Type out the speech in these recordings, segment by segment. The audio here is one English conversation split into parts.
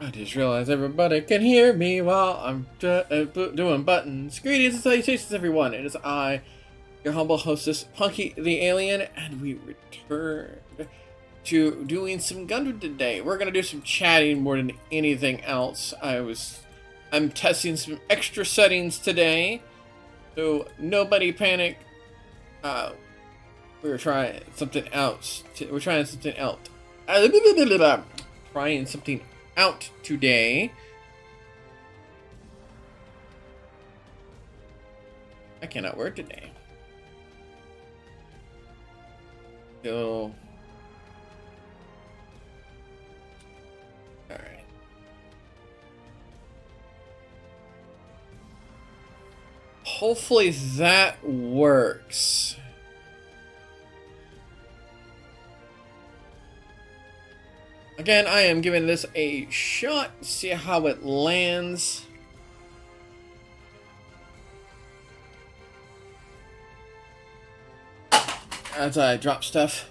I just realized everybody can hear me while I'm doing buttons. Greetings and salutations, everyone. It is I, your humble hostess, Punky the Alien, and we returned to doing some Gundam today. We're gonna do some chatting more than anything else. I'm testing some extra settings today, so nobody panic. We're trying something else. We're trying something out. Trying something out today. I cannot work today. So, alright. Hopefully that works. Again, I am giving this a shot, see how it lands. As I drop stuff.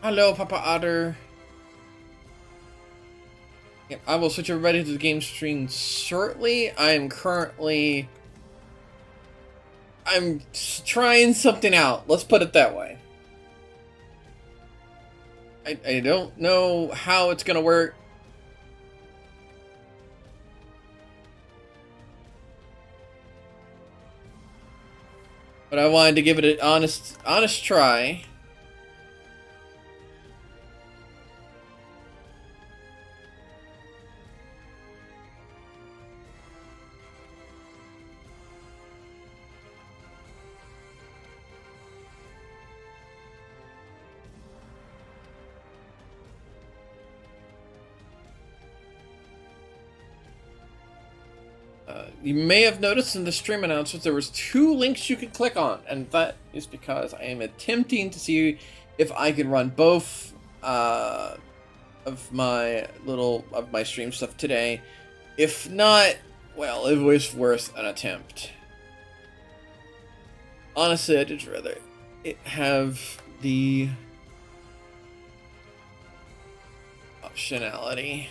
Hello, Papa Otter. Yep, I will switch everybody to the game stream shortly. I'm trying something out. Let's put it that way. I don't know how it's gonna work. But I wanted to give it an honest try. You may have noticed in the stream announcements there was 2 links you could click on, and that is because I am attempting to see if I can run both of my stream stuff today. If not, well, it was worth an attempt. Honestly, I'd just rather it have the optionality.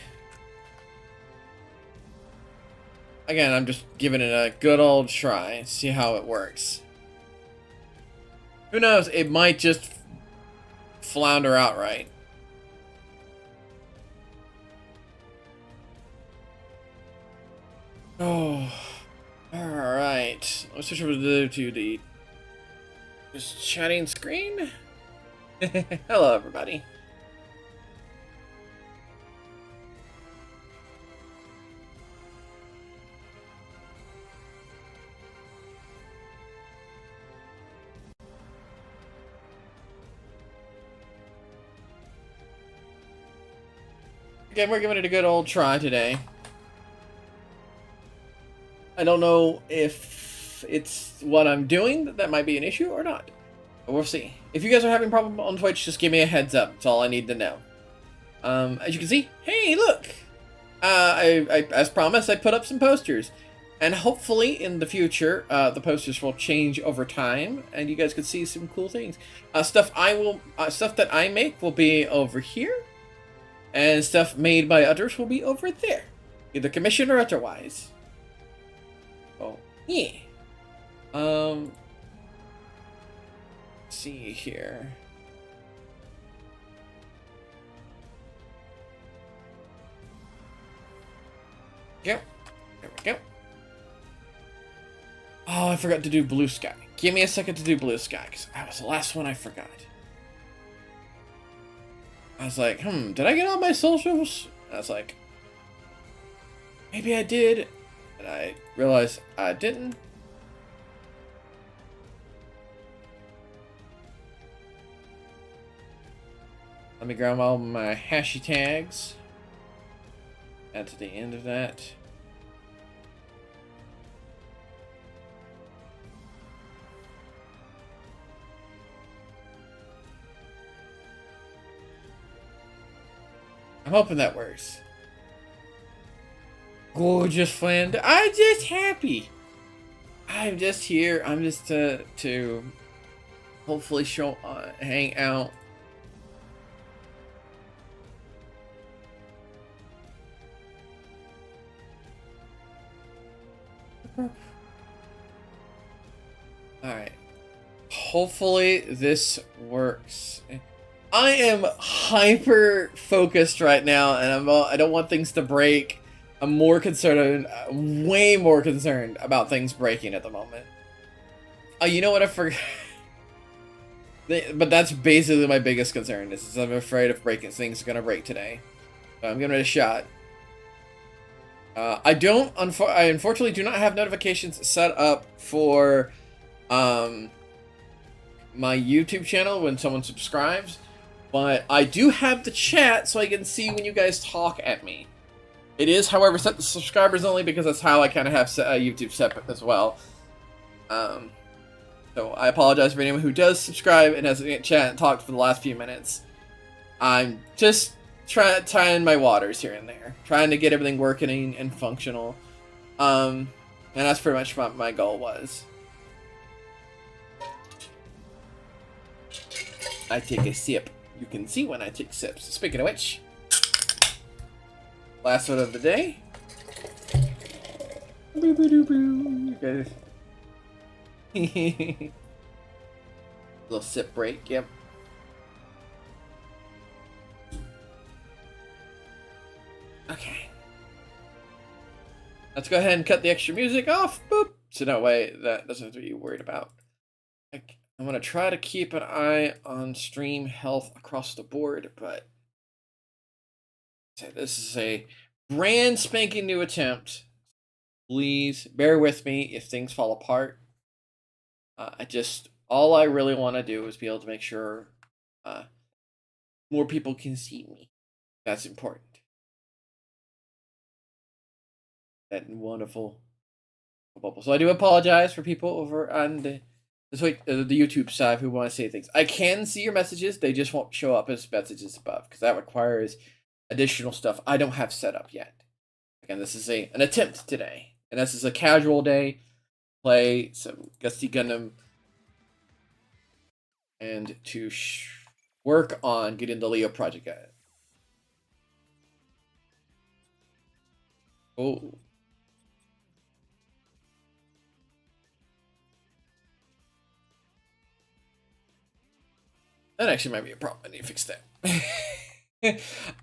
Again, I'm just giving it a good old try, see how it works. Who knows, it might just flounder outright. Oh, alright. Let's switch over to the just chatting screen. Hello, everybody. Again, we're giving it a good old try today. I don't know if it's what I'm doing that might be an issue or not. But we'll see. If you guys are having a problem on Twitch, just give me a heads up. That's all I need to know. As you can see, hey, look! As promised, I put up some posters. And hopefully, in the future, the posters will change over time, and you guys can see some cool things. Stuff that I make will be over here, and stuff made by others will be over there, either commission or otherwise. Oh, yeah. Let's see here. Yep. There we go. Oh, I forgot to do blue sky. Give me a second to do blue sky, because that was the last one I forgot. I was like, did I get all my socials? I was like, maybe I did. And I realized I didn't. Let me grab all my hashtags. Add to the end of that. I'm hoping that works. Gorgeous friend. I'm just happy. I'm just here. I'm just to hopefully hang out. Alright. Hopefully this works. I am hyper focused right now, and I don't want things to break. I'm more concerned, way more concerned about things breaking at the moment. Oh, you know what? I forgot. But that's basically my biggest concern. Is I'm afraid of breaking things are gonna break today. So I'm giving it a shot. I unfortunately do not have notifications set up for my YouTube channel when someone subscribes, but I do have the chat so I can see when you guys talk at me. It is, however, set to subscribers only because that's how I kind of have YouTube set up as well. So I apologize for anyone who does subscribe and has a chat and talked for the last few minutes. I'm just trying my waters here and there, trying to get everything working and functional. And that's pretty much what my goal was. I take a sip. You can see when I take sips. Speaking of which, last one of the day. Boo boo doo boo. Okay. Little sip break. Yep. Okay. Let's go ahead and cut the extra music off. Boop. So that way that doesn't have to be worried about. I'm going to try to keep an eye on stream health across the board, but this is a brand spanking new attempt. Please bear with me if things fall apart. All I really want to do is be able to make sure more people can see me. That's important. That wonderful bubble. So I do apologize for people over on the YouTube side who want to say things. I can see your messages, they just won't show up as messages above because that requires additional stuff I don't have set up yet. Again, this is an attempt today, and this is a casual day. Play some Gusty Gundam and to work on getting the Leo project out. Oh. That actually might be a problem. I need to fix that.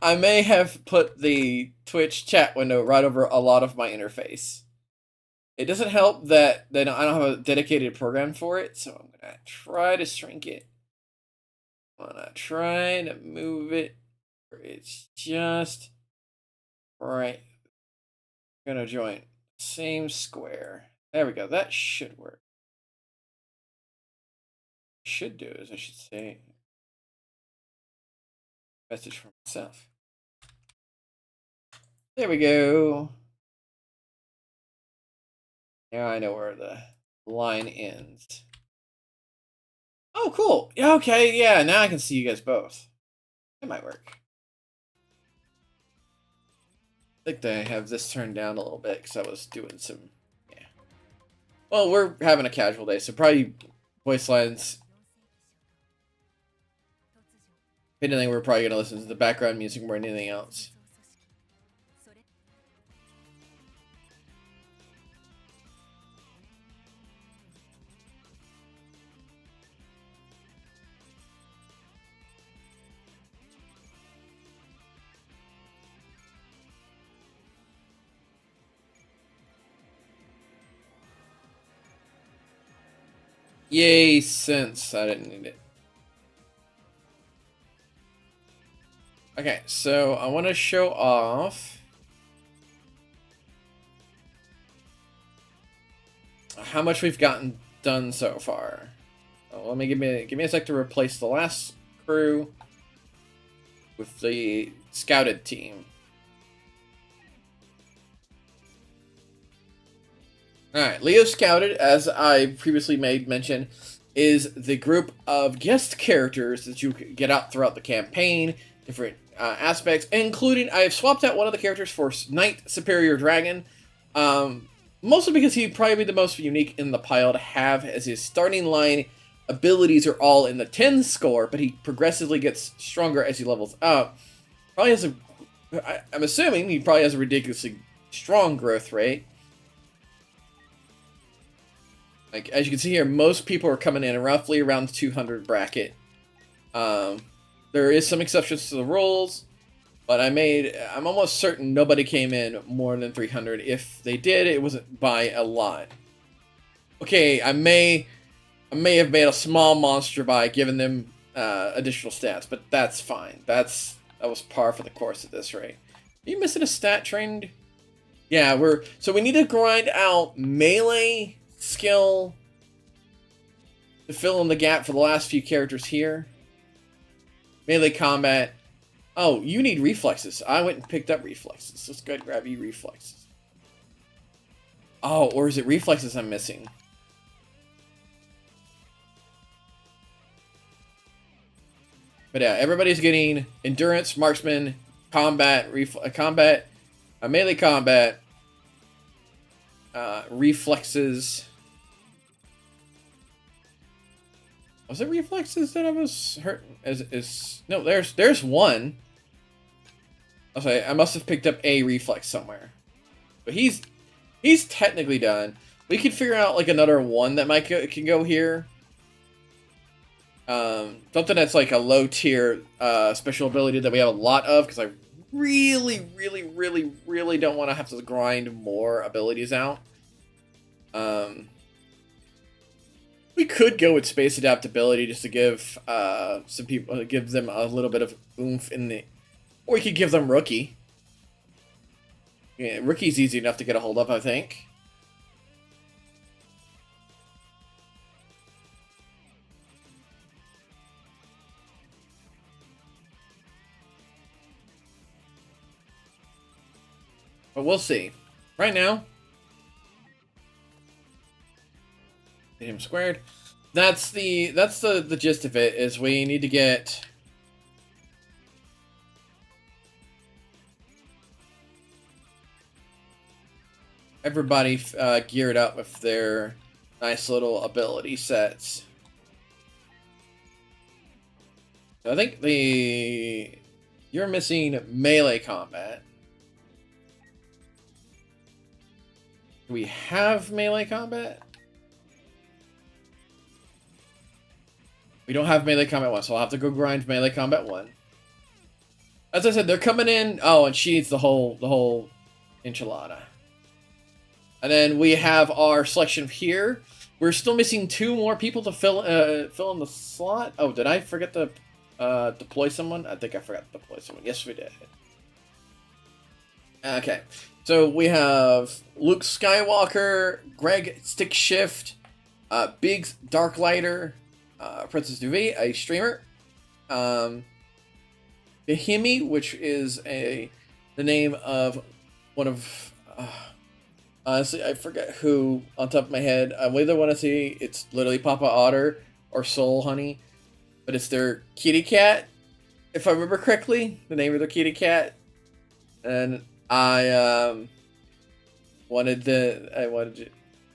I may have put the Twitch chat window right over a lot of my interface. It doesn't help that I don't have a dedicated program for it, so I'm gonna try to shrink it. I'm gonna try to move it where it's just right. I'm gonna join same square. There we go. That should work. Should do is I should say message for myself. There we go. Now I know where the line ends. Oh, cool. Yeah, okay, yeah, now I can see you guys both. That might work. I think I have this turned down a little bit because I was doing some, yeah. Well, we're having a casual day, so probably voice lines. If anything, we're probably going to listen to the background music more than anything else. Yay, sense. I didn't need it. Okay, so I want to show off how much we've gotten done so far. Oh, let me give me a sec to replace the last crew with the scouted team. Alright, Leo Scouted, as I previously made mention, is the group of guest characters that you get out throughout the campaign, different aspects, including, I have swapped out one of the characters for Knight Superior Dragon, mostly because he'd probably be the most unique in the pile to have, as his starting line abilities are all in the 10 score, but he progressively gets stronger as he levels up. Probably has I'm assuming he probably has a ridiculously strong growth rate. Like, as you can see here, most people are coming in roughly around the 200 bracket. There is some exceptions to the rules, but I'm almost certain nobody came in more than 300. If they did, it wasn't by a lot. Okay, I may have made a small monster by giving them additional stats, but that's fine. That was par for the course at this rate. Are you missing a stat trained? Yeah, so we need to grind out melee skill to fill in the gap for the last few characters here. Melee combat. Oh, you need reflexes. I went and picked up reflexes. Let's go ahead and grab you reflexes. Oh, or is it reflexes I'm missing? But yeah, everybody's getting endurance, marksman, combat, melee combat, reflexes. Was it reflexes that I was hurt? No, there's one. Okay, I must have picked up a reflex somewhere. But he's technically done. We could figure out like another one that can go here. Something that's like a low tier special ability that we have a lot of, because I really don't want to have to grind more abilities out. We could go with space adaptability just to give some people, give them a little bit of oomph in the, or we could give them rookie. Yeah, rookie's easy enough to get a hold of, I think. But we'll see. Right now, hit him squared. That's the gist of it, is we need to get everybody geared up with their nice little ability sets. So I think you're missing melee combat. Do we have melee combat? We don't have melee combat 1, so I'll have to go grind melee combat 1. As I said, they're coming in. Oh, and she eats the whole enchilada. And then we have our selection here. We're still missing 2 more people to fill in the slot. Oh, did I forget to deploy someone? I think I forgot to deploy someone. Yes, we did. Okay, so we have Luke Skywalker, Greg Stickshift, Biggs Darklighter, Princess Duvet, a streamer, Bahimi, which is the name of one of honestly, I forget who on top of my head. I either want to see it's literally Papa Otter or Soul Honey, but it's their kitty cat, if I remember correctly, the name of their kitty cat. And I wanted it to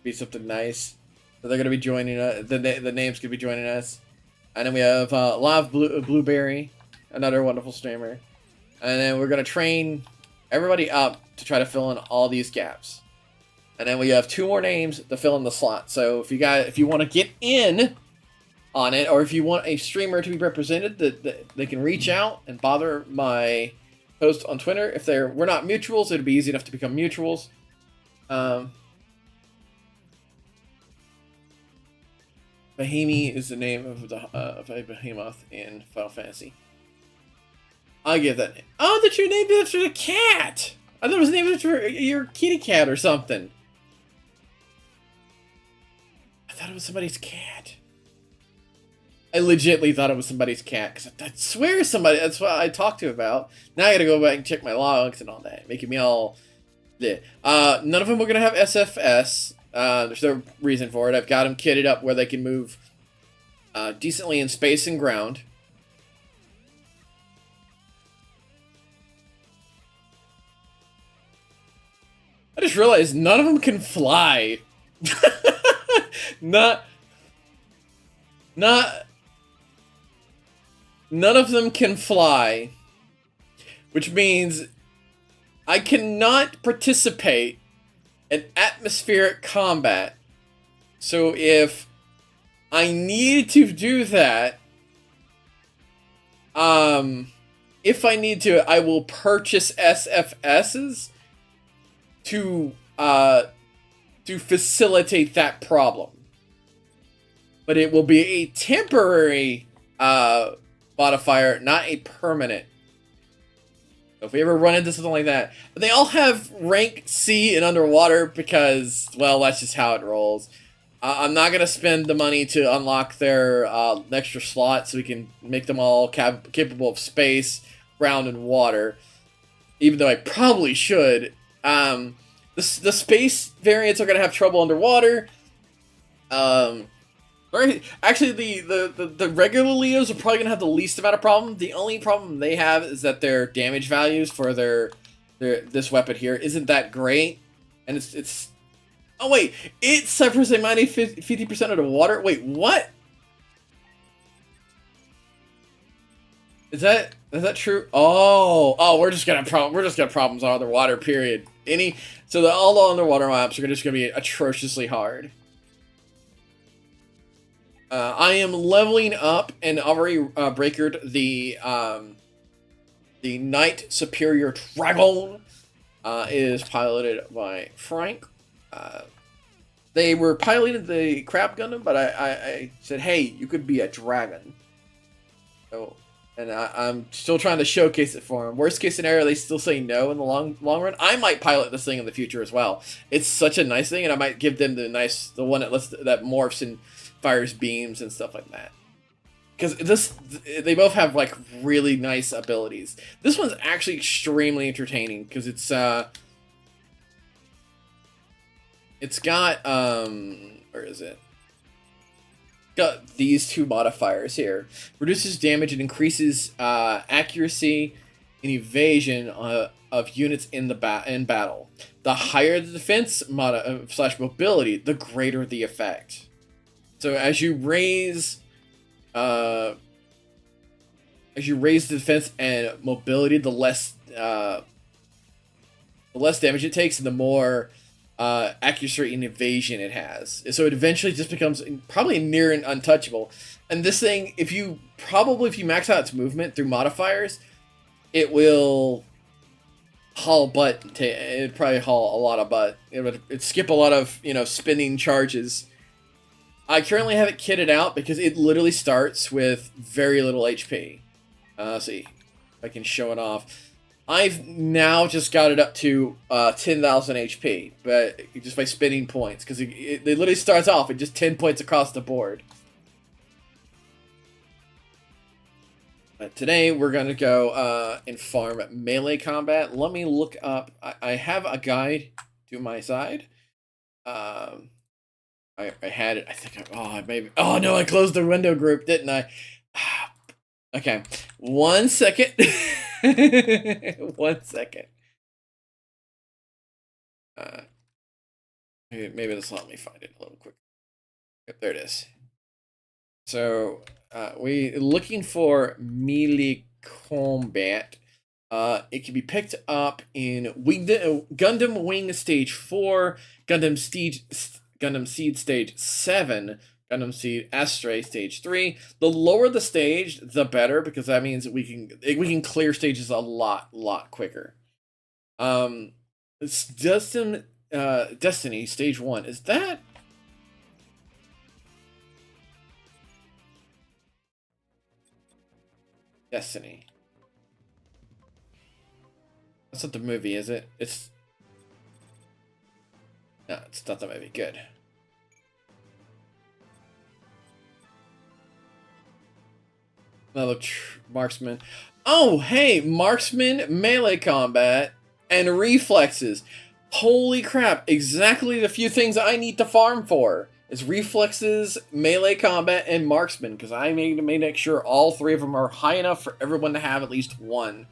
be something nice. So they're gonna be joining us. The name's gonna be joining us. And then we have Live Blueberry, another wonderful streamer. And then we're gonna train everybody up to try to fill in all these gaps. And then we have 2 more names to fill in the slot. So if you want to get in on it, or if you want a streamer to be represented, that they can reach out and bother my post on Twitter. If we're not mutuals, it'd be easy enough to become mutuals. Bahimi is the name of a behemoth in Final Fantasy. I give that name. Oh, that you named it after the cat! I thought it was named after your kitty cat or something. I thought it was somebody's cat. I legitimately thought it was somebody's cat, because I swear that's what I talked to about. Now I gotta go back and check my logs and all that, making me all... Yeah. None of them are gonna have SFS. There's no reason for it. I've got them kitted up where they can move decently in space and ground. I just realized none of them can fly. None of them can fly, which means I cannot participate in atmospheric combat. So if I need to do that, if I need to, I will purchase SFSs to facilitate that problem. But it will be a temporary modifier, not a permanent. So if we ever run into something like that, they all have rank C and underwater because, well, that's just how it rolls. I'm not gonna spend the money to unlock their extra slot so we can make them all capable of space, ground, and water. Even though I probably should. The space variants are gonna have trouble underwater. Actually, the regular Leos are probably gonna have the least amount of problem. The only problem they have is that their damage values for this weapon here isn't that great, and it's. Oh wait, it suffers a minus 50% underwater. Wait, what? Is that true? Oh, we're just gonna have problems on underwater. Period. So all the underwater maps are just gonna be atrociously hard. I am leveling up and already breakered the Knight Superior Dragon. Is piloted by Frank. They were piloting the Crab Gundam, but I said, hey, you could be a dragon. So, and I'm still trying to showcase it for them. Worst case scenario, they still say no in the long run. I might pilot this thing in the future as well. It's such a nice thing, and I might give them the one that morphs and fires beams and stuff like that. Because they both have like really nice abilities. This one's actually extremely entertaining because it's got where is it? Got these 2 modifiers here. Reduces damage and increases accuracy and evasion of units in battle. The higher the defense / mobility, the greater the effect. So as you raise the defense and mobility, the less damage it takes, and the more accuracy and evasion it has. So it eventually just becomes probably near and untouchable. And this thing, if you max out its movement through modifiers, it will haul butt. It'd probably haul a lot of butt. It'd skip a lot of, spinning charges. I currently have it kitted out because it literally starts with very little HP. Let's see if I can show it off. I've now just got it up to 10,000 HP, but just by spinning points, because it literally starts off at just 10 points across the board. But today we're going to go and farm melee combat. Let me look up. I have a guide to my side. I had it. I think. Maybe. Oh no! I closed the window group, didn't I? Okay. 1 second. 1 second. Maybe this will help me find it a little quicker. Yep, there it is. So we looking for melee combat. It can be picked up in Gundam Wing Stage 4, Gundam Seed Stage 7, Gundam Seed Astray Stage 3. The lower the stage, the better, because that means we can clear stages a lot quicker. It's Destiny Stage 1. Is that? Destiny. That's not the movie, is it? No, it's not the movie. Good. Another marksman. Oh, hey, marksman, melee combat, and reflexes. Holy crap! Exactly the few things I need to farm for is reflexes, melee combat, and marksman, because I made to make sure all three of them are high enough for everyone to have at least one.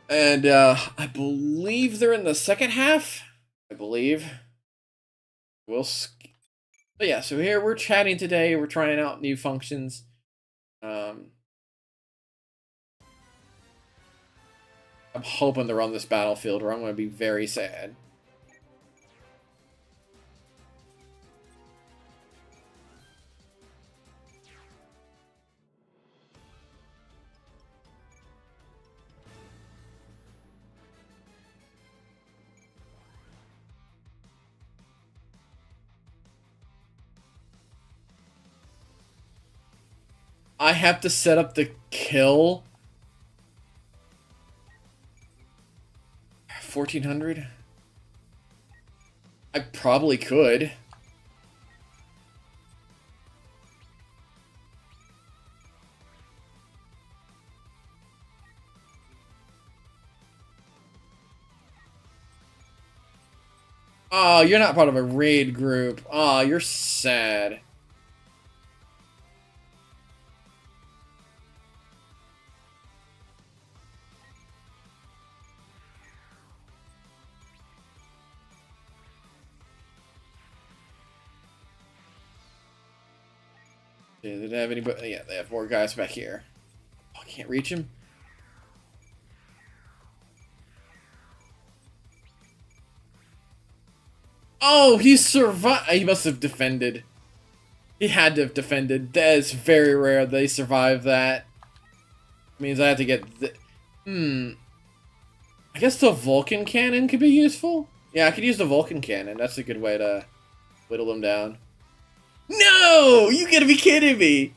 And I believe they're in the second half. I believe. But yeah, so here we're chatting today. We're trying out new functions. I'm hoping they're on this battlefield, or I'm going to be very sad. I have to set up the kill. 1400? I probably could. Oh, you're not part of a raid group. Oh, you're sad. Did they have anybody? Yeah, they have more guys back here. Oh, I can't reach him. Oh, he survived. He must have defended. He had to have defended. That is very rare they survive that. Means I have to get I guess the Vulcan cannon could be useful. Yeah, I could use the Vulcan cannon. That's a good way to whittle them down. No! You gotta be kidding me!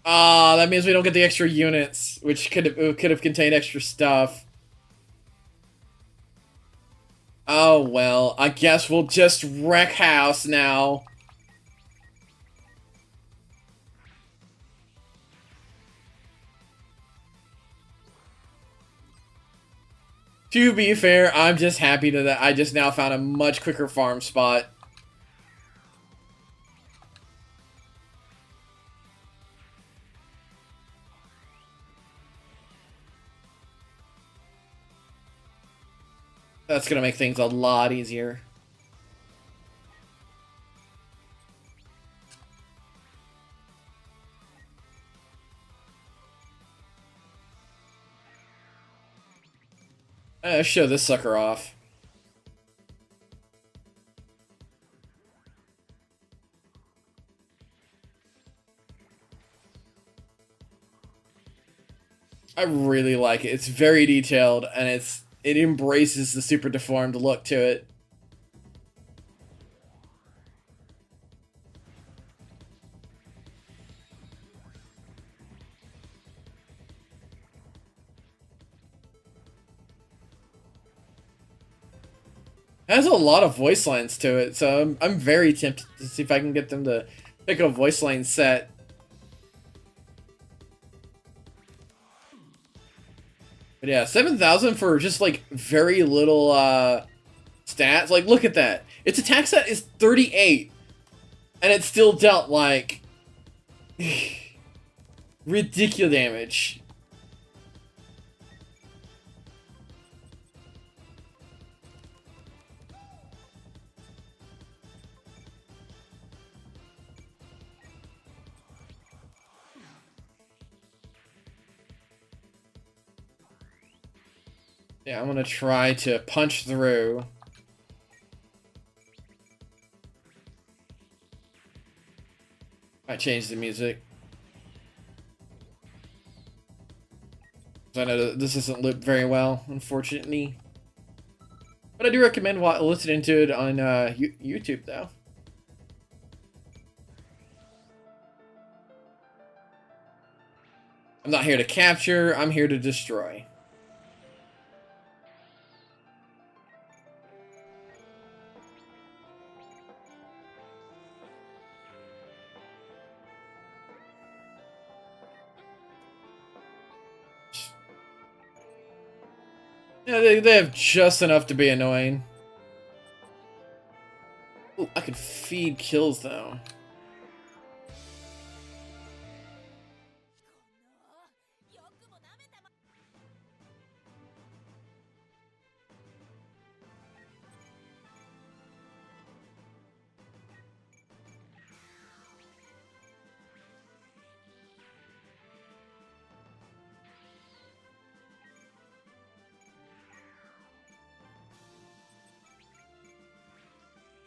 Ah, that means we don't get the extra units, which could have contained extra stuff. Oh well, I guess we'll just wreck house now. To be fair, I'm just happy that I just now found a much quicker farm spot. That's gonna make things a lot easier. Show this sucker off. I really like it. It's very detailed, and it embraces the super deformed look to it. It has a lot of voice lines to it, so I'm very tempted to see if I can get them to pick a voice line set. But yeah, 7,000 for just like very little stats. Like, look at that. Its attack stat is 38, and it still dealt like ridiculous damage. Yeah, I'm gonna try to punch through. I changed the music. I know this doesn't loop very well, unfortunately. But I do recommend listening to it on YouTube, though. I'm not here to capture, I'm here to destroy. Yeah, they have just enough to be annoying. Ooh, I can feed kills, though.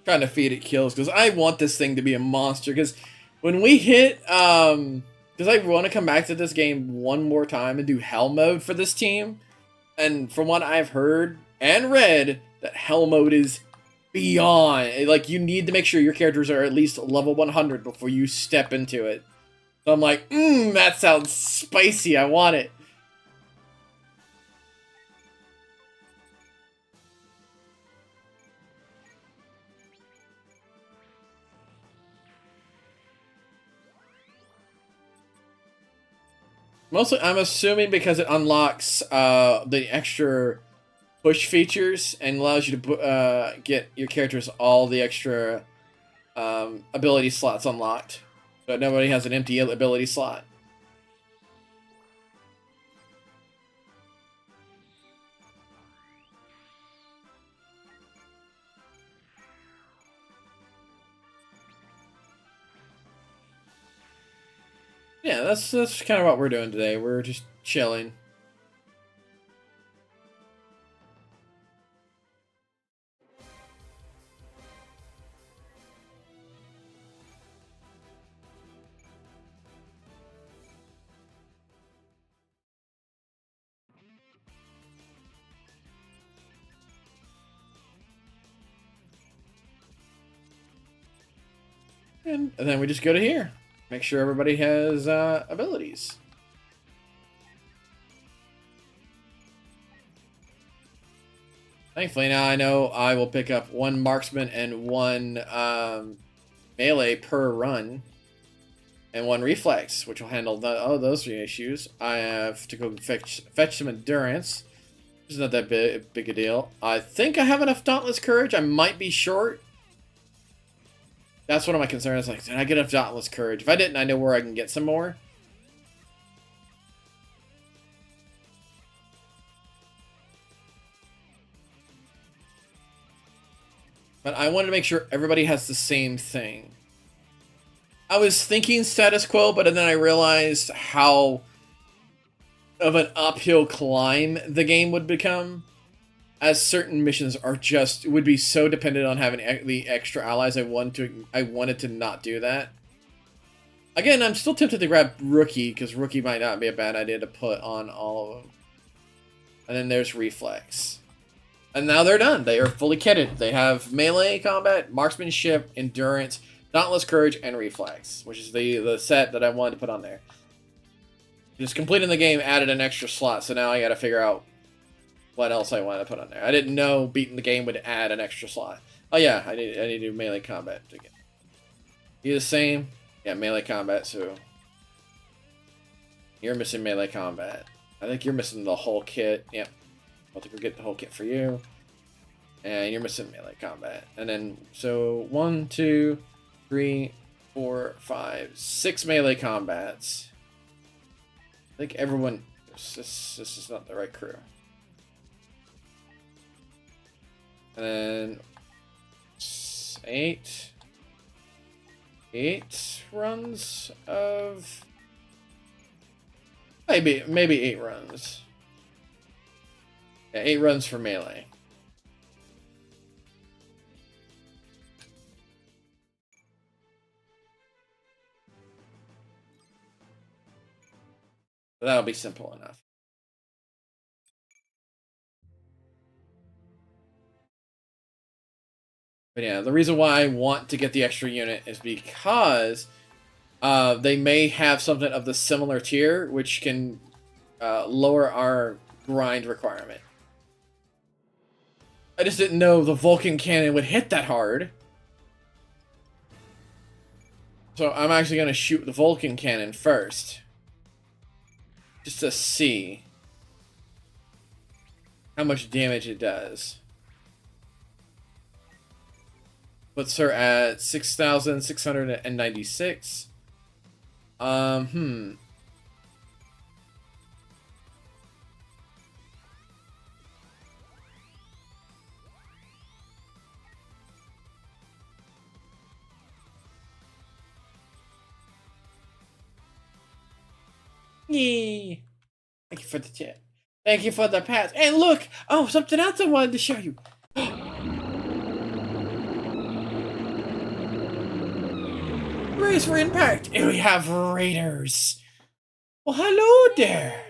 Trying to feed it kills because I want this thing to be a monster. Because when we hit, because I want to come back to this game one more time and do hell mode for this team, and from what I've heard and read, that hell mode is beyond. Like, you need to make sure your characters are at least level 100 before you step into it. So I'm like, that sounds spicy. I want it. Mostly, I'm assuming because it unlocks the extra push features and allows you to get your characters all the extra ability slots unlocked. So nobody has an empty ability slot. Yeah, that's kind of what we're doing today. We're just chilling. And then we just go to here. Make sure everybody has abilities. Thankfully, now I know I will pick up one marksman and one melee per run. And one reflex, which will handle those three issues. I have to go fetch some endurance. It's not that big a deal. I think I have enough Dauntless Courage. I might be short. That's one of my concerns. Like, did I get enough Dauntless Courage? If I didn't, I know where I can get some more. But I wanted to make sure everybody has the same thing. I was thinking status quo, but then I realized how of an uphill climb the game would become, as certain missions would be so dependent on having the extra allies. I wanted to not do that. Again, I'm still tempted to grab Rookie, because Rookie might not be a bad idea to put on all of them. And then there's Reflex. And now they're done. They are fully kitted. They have melee combat, marksmanship, endurance, dauntless courage, and reflex, which is the set that I wanted to put on there. Just completing the game added an extra slot, so now I gotta figure out what else I want to put on there. I didn't know beating the game would add an extra slot. Oh yeah, I need to do melee combat again. You the same? Yeah, melee combat, so you're missing melee combat. I think you're missing the whole kit. Yep. I'll have to get the whole kit for you. And you're missing melee combat. And then, so 1, 2, 3, 4, 5, 6 melee combats. I think everyone... This is not the right crew. And then... 8 runs of... Maybe 8 runs. Yeah, 8 runs for melee. So that'll be simple enough. But yeah, the reason why I want to get the extra unit is because they may have something of the similar tier, which can lower our grind requirement. I just didn't know the Vulcan cannon would hit that hard. So I'm actually going to shoot the Vulcan cannon first. Just to see how much damage it does. Puts her at 6,696. Yay! Thank you for the chat. Thank you for the pass. And look! Oh, something else I wanted to show you. Race for impact! And we have Raiders! Well, hello there!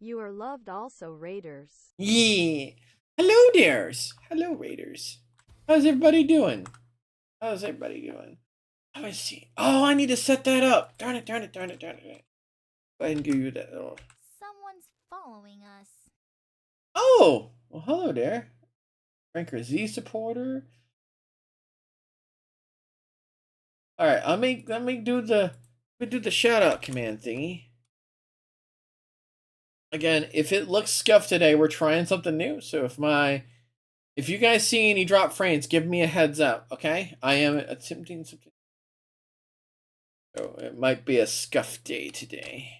You are loved also, Raiders. Yeah! Hello there's! Hello, Raiders. How's everybody doing? How's everybody doing? Let me see. Oh, I need to set that up. Darn it. Go ahead and give you that. Oh. Someone's following us. Oh! Well, hello there. Ranker Z supporter. Alright, let me do the shout out command thingy. Again, if it looks scuffed today, we're trying something new. So if you guys see any drop frames, give me a heads up, okay? I am attempting something. So it might be a scuff day today.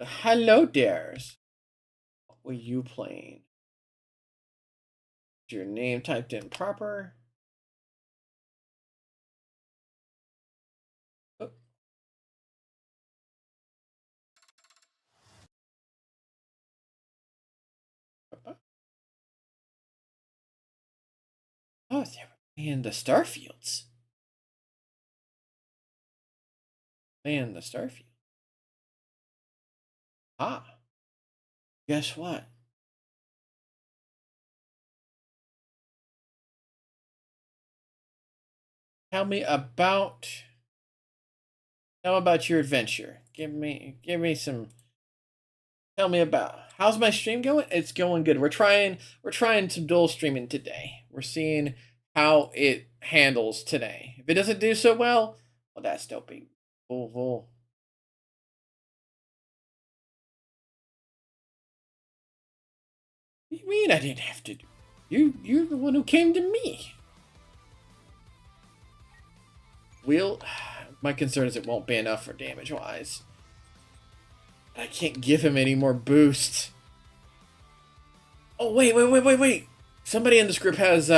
Hello dares. What were you playing? Is your name typed in proper? Oh. Oh, they're in the Starfields. Man, the Starfield. Ah. Guess what? Tell me about your adventure. Give me some. Tell me about. How's my stream going? It's going good. We're trying some dual streaming today. We're seeing how it handles today. If it doesn't do so well, that's dopey. What do you mean I didn't have to do? You're the one who came to me. My concern is it won't be enough for damage wise. I can't give him any more boost. Oh wait. Somebody in this group has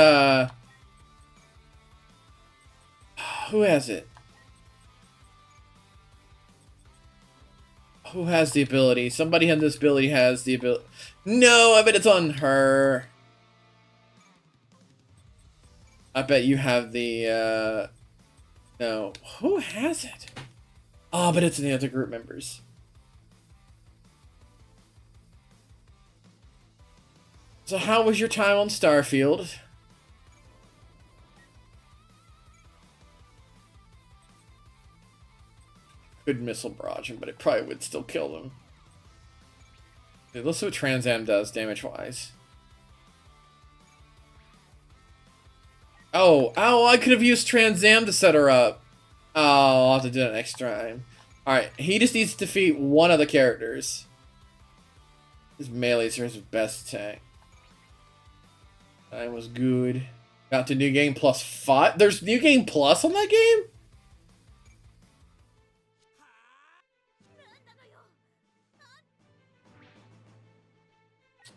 who has it? Who has the ability? Somebody in this ability has the ability. No, I bet it's on her. I bet you have the No. Who has it? Oh, but it's in the other group members. So how was your time on Starfield? Could missile barrage him, but it probably would still kill them. Dude, let's see what Trans Am does damage-wise. Oh, I could have used Trans Am to set her up. Oh, I'll have to do that next time. Alright, he just needs to defeat one of the characters. His melees are his best attack. That was good. Got to New Game Plus 5. There's New Game Plus on that game?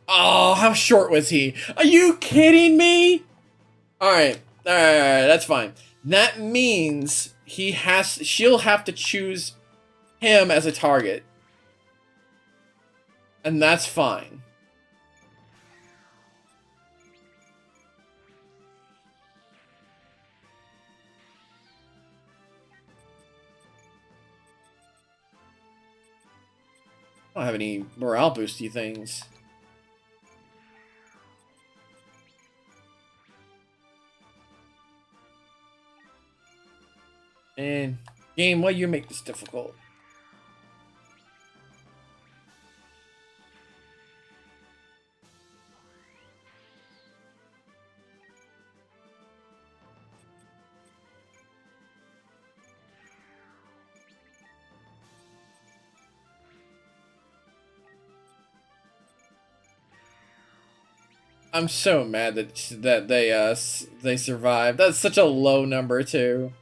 Oh, how short was he? Are you kidding me? Alright, that's fine. That means she'll have to choose him as a target. And that's fine. I don't have any morale boosty things. And game, why you make this difficult? I'm so mad that they survived. That's such a low number too.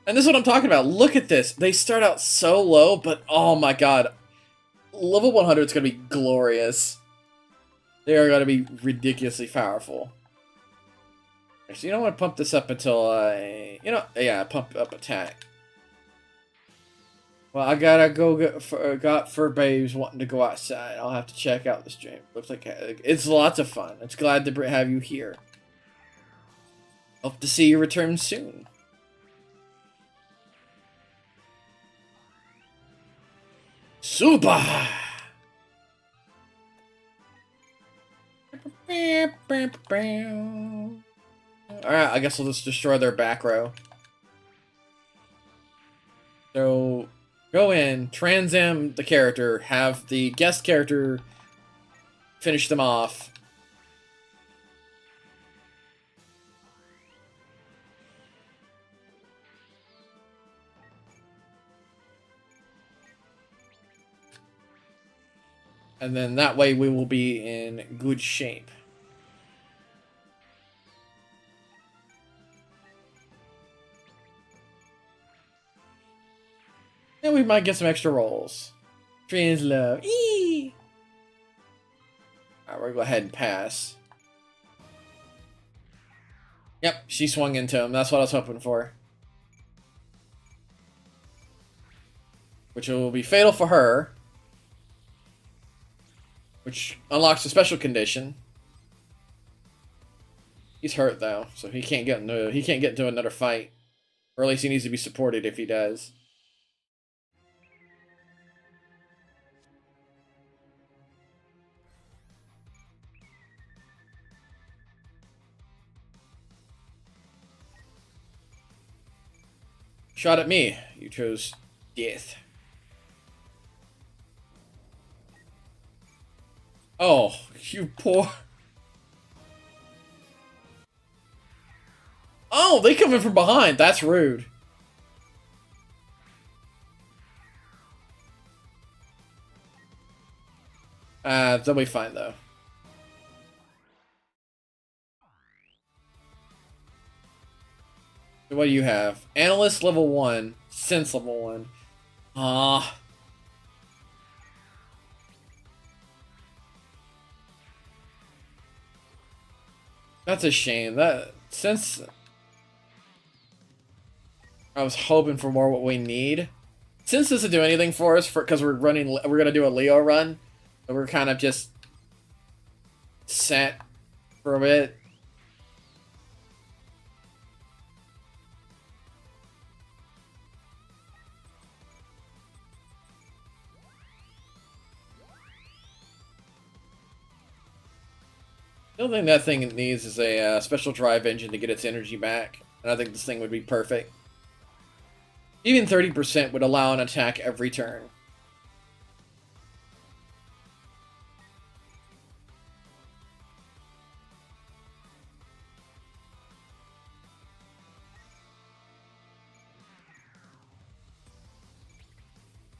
And this is what I'm talking about. Look at this. They start out so low, but oh my god. Level 100 is going to be glorious. They are going to be ridiculously powerful. Actually, you don't want to pump this up until, pump up attack. Well, I gotta go got fur babes wanting to go outside. I'll have to check out the stream. Looks like it's lots of fun. It's glad to have you here. Hope to see you return soon. Super! Alright, I guess we'll just destroy their back row. So, go in, Trans Am the character, have the guest character finish them off. And then that way we will be in good shape. And we might get some extra rolls. Trans love. Eee! Alright, we're gonna go ahead and pass. Yep, she swung into him. That's what I was hoping for. Which will be fatal for her. Which unlocks a special condition. He's hurt though, so he can't get into another fight. Or at least he needs to be supported if he does. Shot at me. You chose death. Oh, you poor... Oh, they come in from behind. That's rude. They'll be fine, though. What do you have? Analyst level 1. Sense level 1. Ah. That's a shame. Since I was hoping for more what we need. Since this doesn't do anything for us because we're gonna do a Leo run. So we're kind of just set for a bit. The only thing that thing needs is a special drive engine to get its energy back. And I think this thing would be perfect. Even 30% would allow an attack every turn.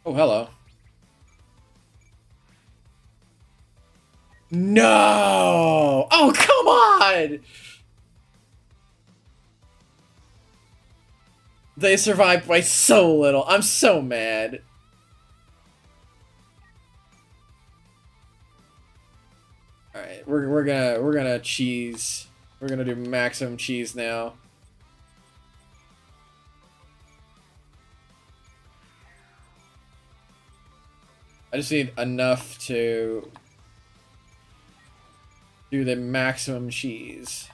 Oh, hello. No! Oh, come on! They survived by so little. I'm so mad. Alright, we're gonna cheese. We're gonna do maximum cheese now. I just need enough to do the maximum cheese.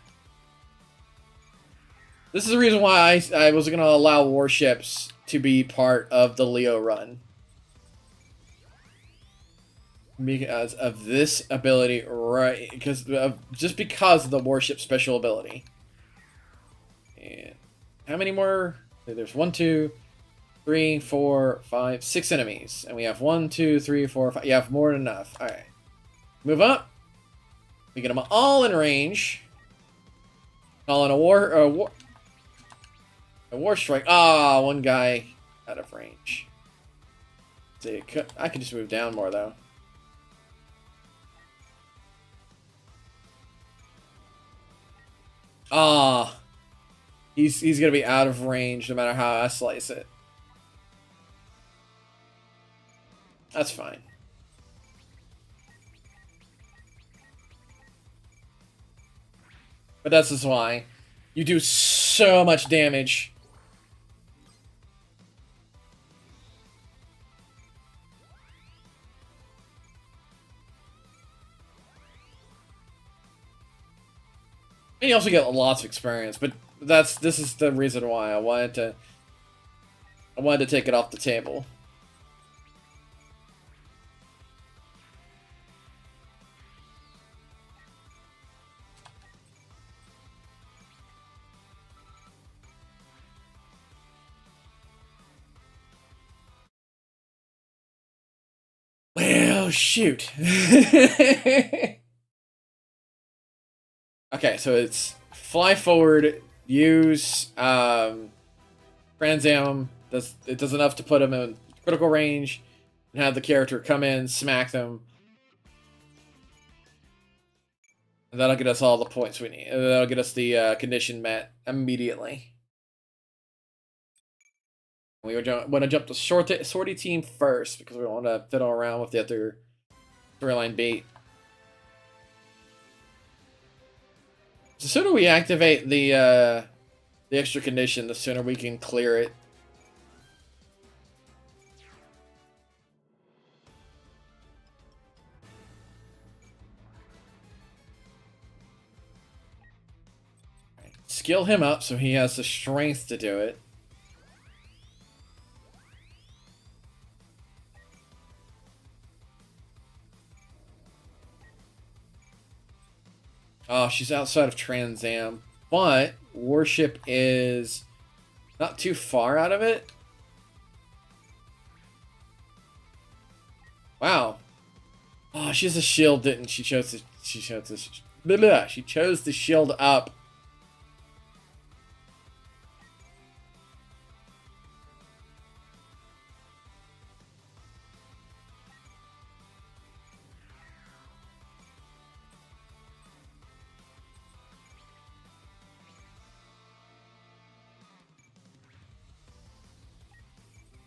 This is the reason why I was going to allow warships to be part of the Leo run. Because of this ability, right? Just because of the warship special ability. And how many more? There's 1, 2, 3, 4, 5, 6 enemies. And we have 1, 2, 3, 4, 5. You have more than enough. Alright. Move up. We get them all in range. All in a war strike. Ah, one guy out of range. See, I could just move down more though. Ah, he's gonna be out of range no matter how I slice it. That's fine. But that's just why you do so much damage. And you also get lots of experience, but this is the reason why I wanted to take it off the table. Well, shoot. Okay, so it's fly forward, use Trans Am. It does enough to put him in critical range and have the character come in, smack them. And that'll get us all the points we need. That'll get us the condition met immediately. We want to jump to sortie team first because we want to fiddle around with the other storyline bait. The sooner we activate the extra condition, the sooner we can clear it. Right. Skill him up so he has the strength to do it. Oh, she's outside of Trans Am, but Warship is not too far out of it. Wow. Oh, she has a shield, didn't she? She chose the shield up.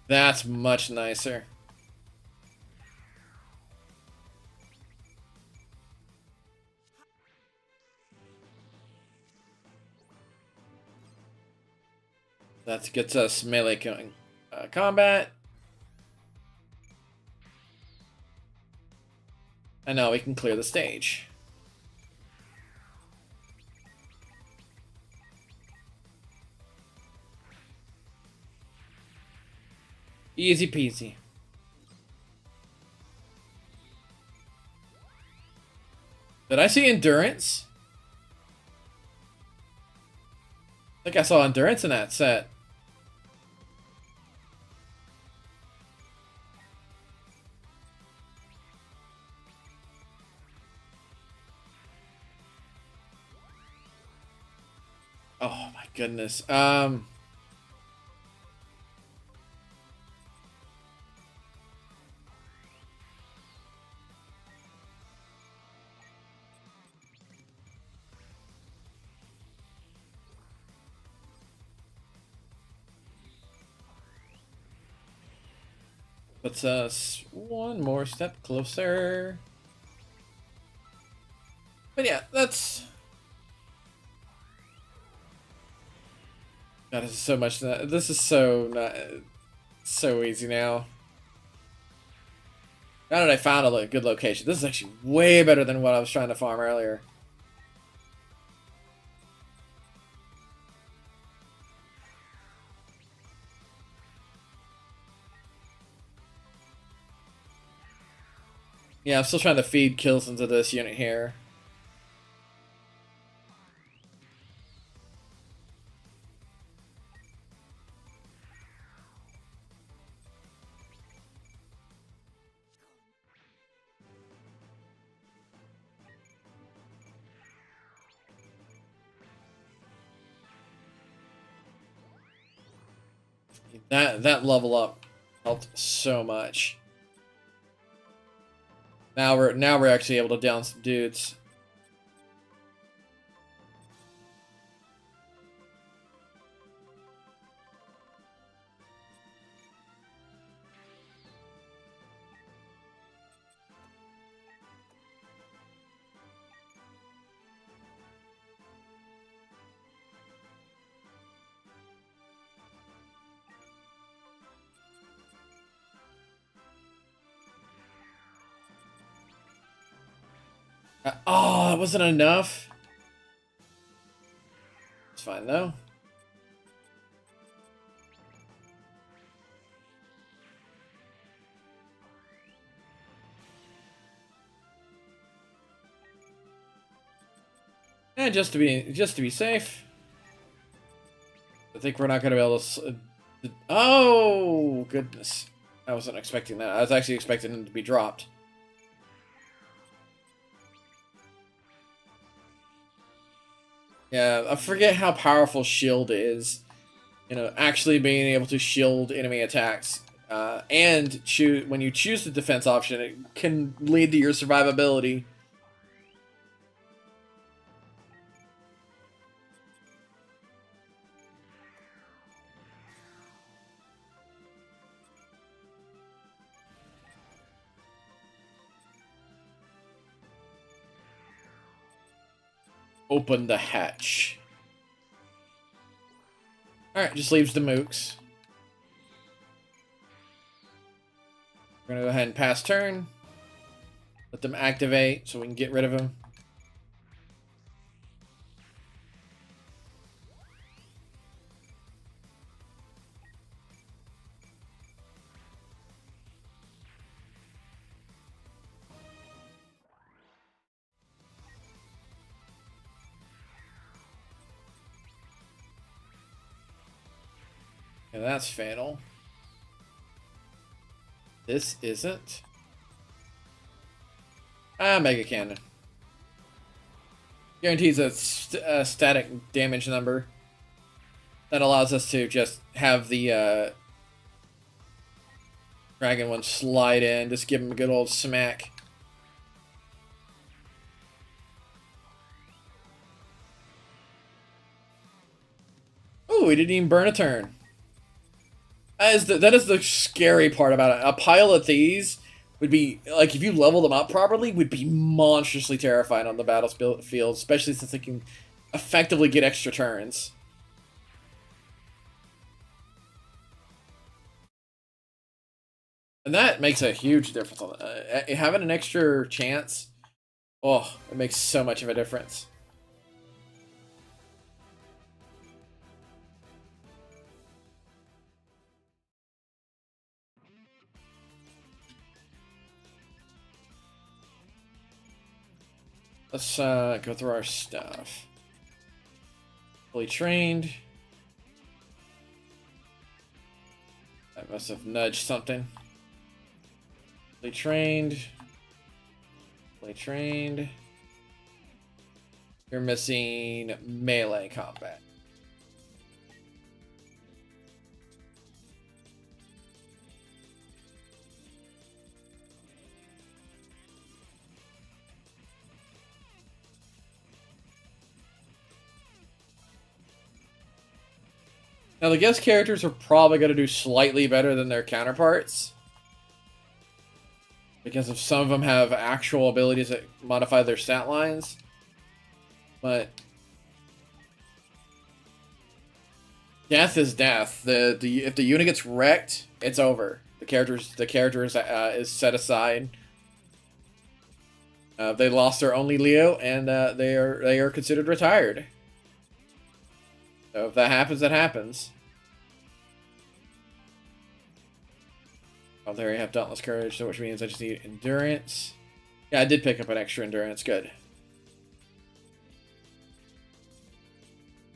That's much nicer. That gets us melee combat. And now we can clear the stage. Easy peasy. Did I see endurance? I think I saw endurance in that set. Oh my goodness. Puts us one more step closer. But yeah, that's... God, this is so much... This is so not... So easy now. Now that I found a good location. This is actually way better than what I was trying to farm earlier. Yeah, I'm still trying to feed kills into this unit here. That level up helped so much. Now we're actually able to down some dudes. Oh, it wasn't enough. It's fine though. And just to be safe, I think we're not gonna be able to. Oh goodness, I wasn't expecting that. I was actually expecting him to be dropped. Yeah, I forget how powerful shield is. You know, actually being able to shield enemy attacks, and when you choose the defense option, it can lead to your survivability. Open the hatch. Alright, just leaves the mooks. We're gonna go ahead and pass turn. Let them activate so we can get rid of them. Yeah, that's fatal. This isn't. Mega Cannon. Guarantees a static damage number. That allows us to just have the dragon one slide in, just give him a good old smack. Oh, he didn't even burn a turn. That is the scary part about it. A pile of these would be, like, if you level them up properly, would be monstrously terrifying on the battlefield, especially since they can effectively get extra turns. And that makes a huge difference. Having an extra chance, oh, it makes so much of a difference. Let's go through our stuff. Fully trained. Must have nudged something. Fully trained. Fully trained. You're missing melee combat. Now, the guest characters are probably going to do slightly better than their counterparts. Because of some of them have actual abilities that modify their stat lines. But death is death. If the unit gets wrecked, it's over. The character is set aside. They lost their only Leo, and they are considered retired. So if that happens, that happens. Oh, there you have Dauntless Courage, so which means I just need Endurance. Yeah, I did pick up an extra Endurance. Good.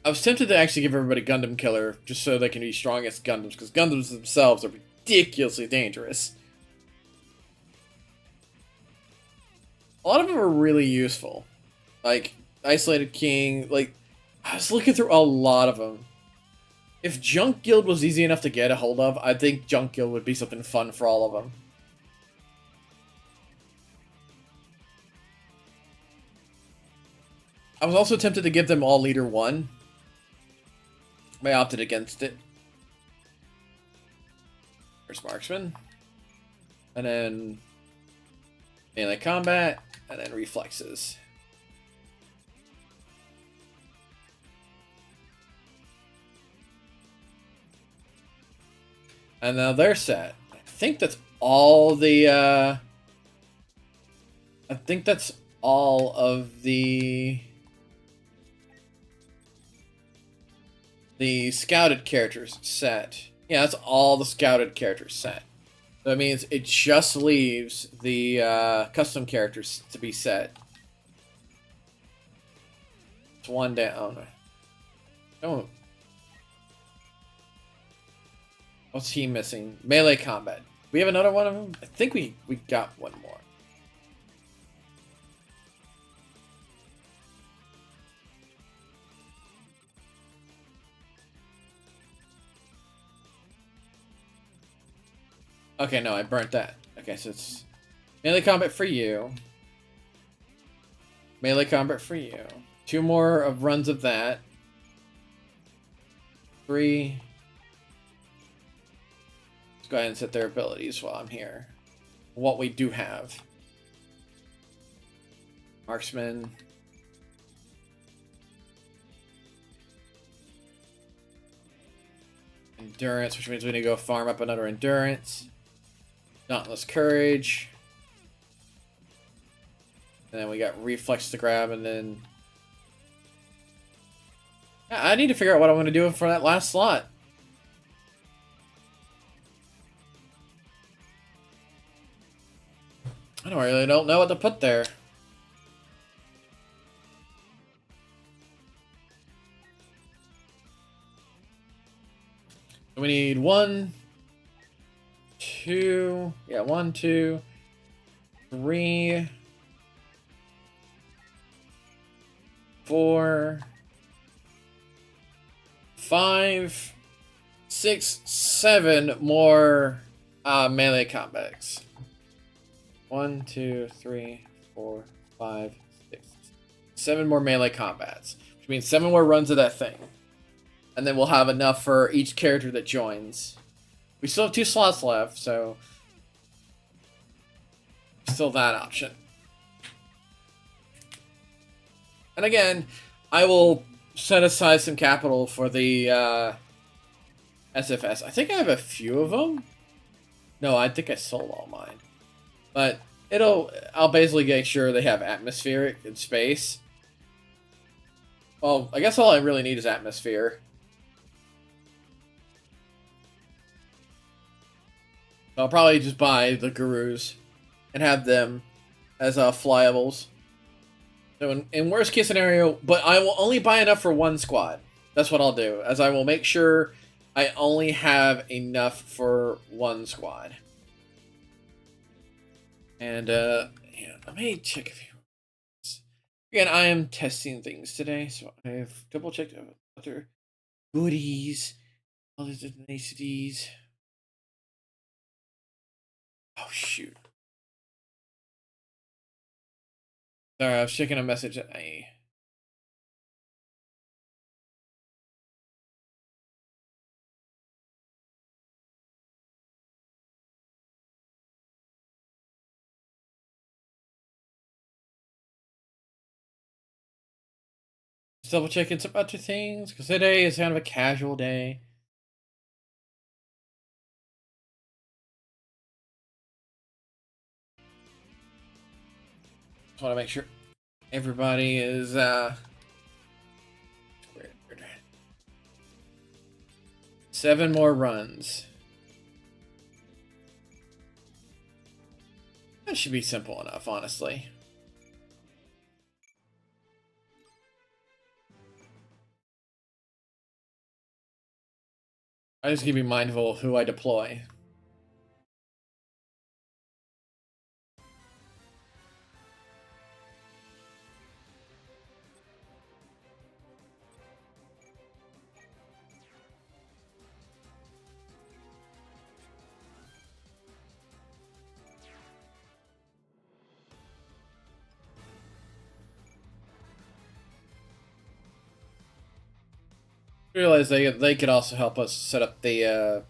I was tempted to actually give everybody Gundam Killer, just so they can be strongest Gundams, because Gundams themselves are ridiculously dangerous. A lot of them are really useful. Like, Isolated King, like, I was looking through a lot of them. If Junk Guild was easy enough to get a hold of, I think Junk Guild would be something fun for all of them. I was also tempted to give them all Leader 1. I opted against it. First Marksman. And then melee combat. And then reflexes. And now they're set. I think that's all the, I think that's all of the scouted characters set. Yeah, that's all the scouted characters set. So that means it just leaves the custom characters to be set. It's one down. Oh. What's he missing? Melee combat. We have another one of them? I think we got one more. Okay, no, I burnt that. Okay, so it's melee combat for you. Melee combat for you. 2 more of runs of that. 3. Let's go ahead and set their abilities while I'm here. What we do have. Marksman. Endurance, which means we need to go farm up another Endurance. Dauntless Courage. And then we got Reflex to grab, and then... Yeah, I need to figure out what I want to do for that last slot. I really don't know what to put there. We need 1, 2, yeah, 1, 2, 3, 4, 5, 6, 7 more melee combats. 1, 2, 3, 4, 5, 6, 7 more melee combats, which means 7 more runs of that thing. And then we'll have enough for each character that joins. We still have 2 slots left, so... Still that option. And again, I will set aside some capital for the SFS. I think I have a few of them. No, I think I sold all mine. But I'll basically make sure they have atmospheric and space. Well, I guess all I really need is atmosphere. I'll probably just buy the gurus and have them as flyables. So in worst case scenario, but I will only buy enough for 1 squad. That's what I'll do, as I will make sure I only have enough for one squad. And, yeah, let me check a few. Again, I am testing things today, so I have double-checked other goodies, all the niceties. Oh, shoot. Sorry, I was checking a message at I... Just double-checking some other things, because today is kind of a casual day. Just want to make sure everybody is, 7 more runs. That should be simple enough, honestly. I just need to be mindful of who I deploy. Realize they could also help us set up the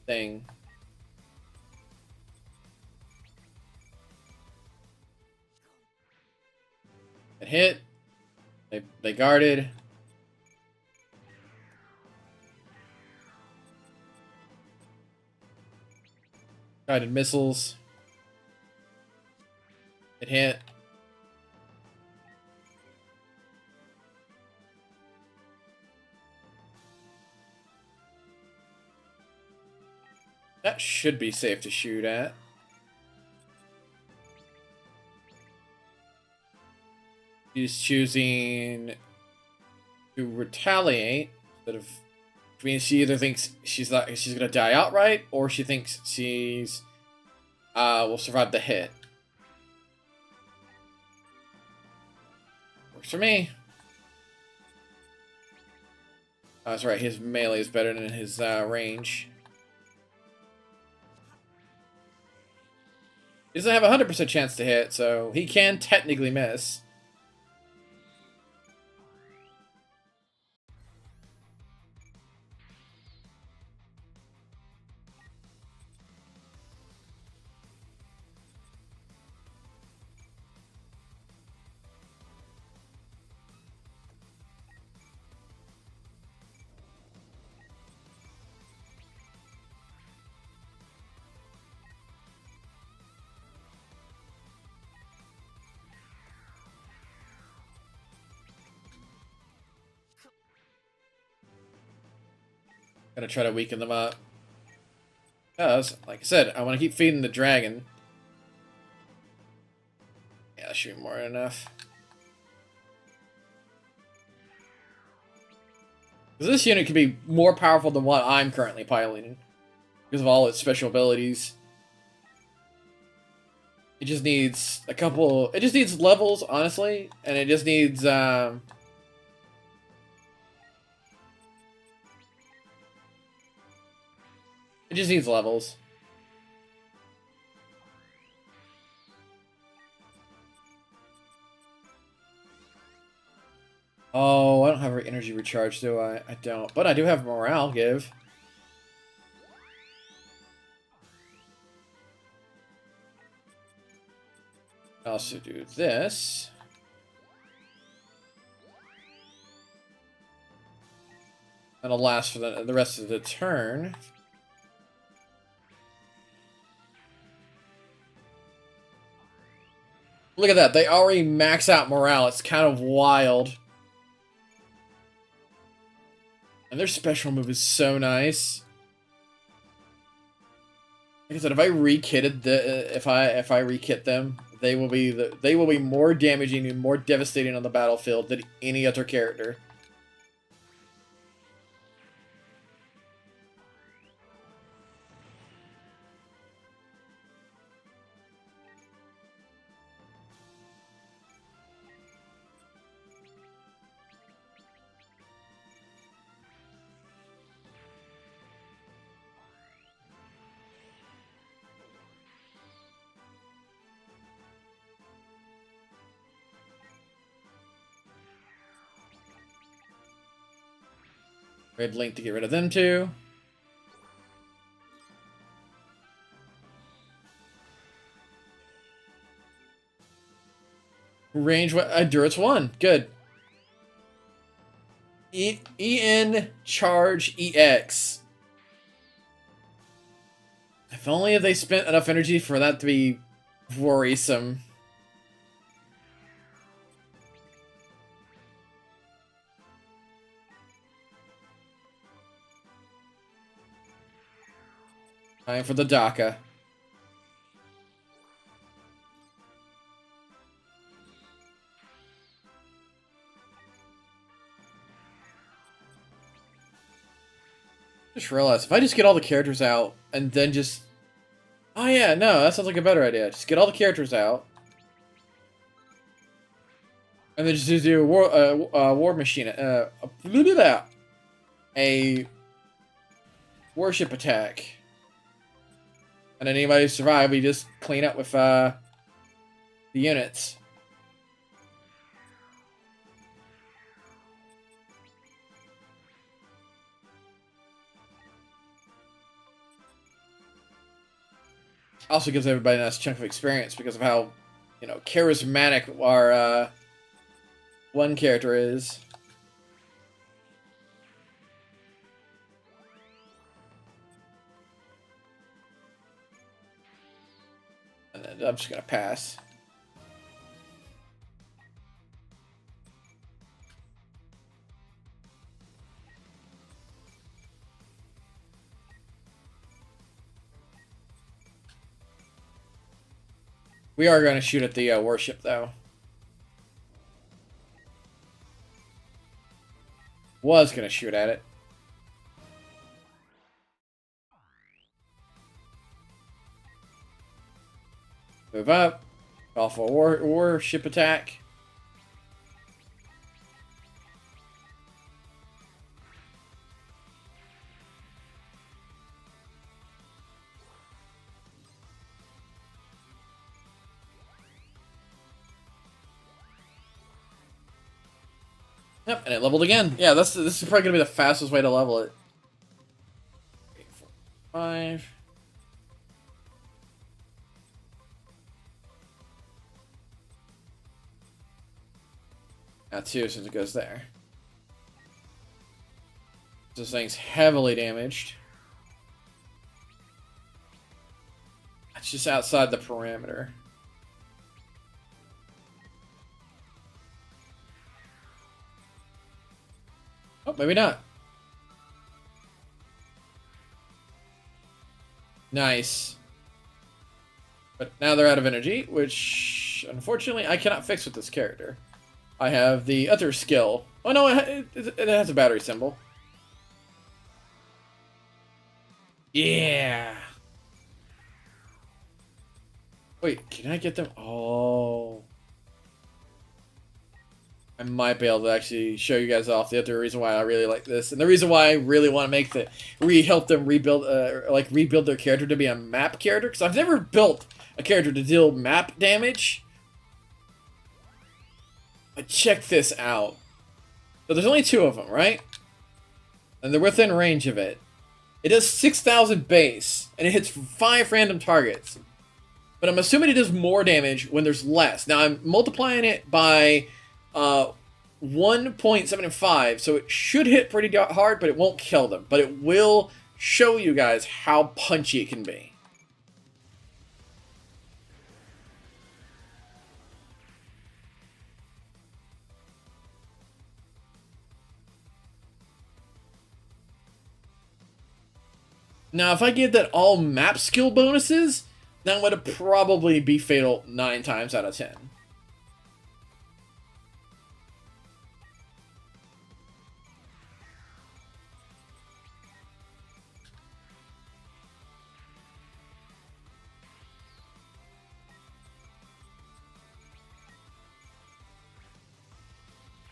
thing. It hit. They guarded. Guided missiles. It hit. That should be safe to shoot at. She's choosing to retaliate instead of, which means she either thinks she's gonna die outright, or she thinks she's will survive the hit. Works for me. Oh, that's right. His melee is better than his range. He doesn't have a 100% chance to hit, so he can technically miss. Gonna try to weaken them up. Because, like I said, I want to keep feeding the dragon. Yeah, that should be more than enough. Because this unit can be more powerful than what I'm currently piloting. Because of all its special abilities. It just needs a couple... It just needs levels, honestly. And it just needs... It just needs levels. Oh, I don't have her energy recharge, do I? I don't. But I do have morale give. I also do this. That'll last for the rest of the turn. Look at that. They already max out morale. It's kind of wild. And their special move is so nice. Like I said, if I re-kitted if I re-kit them, they will be more damaging and more devastating on the battlefield than any other character. Red link to get rid of them too. Range Endurance 1. Good. EN Charge EX. If only they spent enough energy for that to be worrisome. Time for the DACA. Just realized, if I just get all the characters out, and then just... Oh yeah, no, that sounds like a better idea. Just get all the characters out. And then just do a war machine, a warship attack. And then anybody who survived, we just clean up with the units. Also gives everybody a nice chunk of experience because of how, you know, charismatic our one character is. And then I'm just gonna pass. We are going to shoot at the warship, though. Was going to shoot at it. Move up. Call for a warship attack. Yep, and it leveled again. Yeah, this is probably gonna be the fastest way to level it. 8, 4, 5. Now 2 since it goes there. This thing's heavily damaged. It's just outside the parameter. Oh, maybe not. Nice. But now they're out of energy, which, unfortunately, I cannot fix with this character. I have the other skill. Oh, no, it has a battery symbol. Yeah. Wait, can I get them? Oh. I might be able to actually show you guys off the other reason why I really like this, and the reason why I really want to make help them rebuild, rebuild their character to be a map character, because I've never built a character to deal map damage. But check this out. So there's only 2 of them, right? And they're within range of it. It does 6,000 base, and it hits 5 random targets. But I'm assuming it does more damage when there's less. Now I'm multiplying it by 1.75, so it should hit pretty hard, but it won't kill them. But it will show you guys how punchy it can be. Now, if I give that all map skill bonuses, that would probably be fatal 9 times out of 10.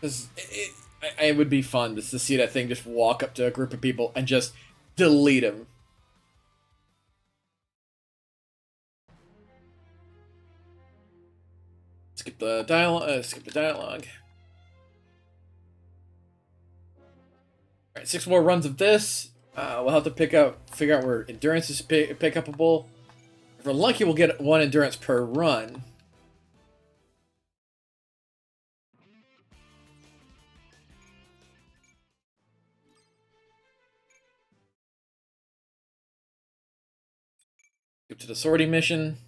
Because it would be fun just to see that thing just walk up to a group of people and just delete them. Skip the dialogue. Alright, 6 more runs of this. We'll have to figure out where endurance is pick upable. If we're lucky, we'll get 1 endurance per run. Go to the sorting mission.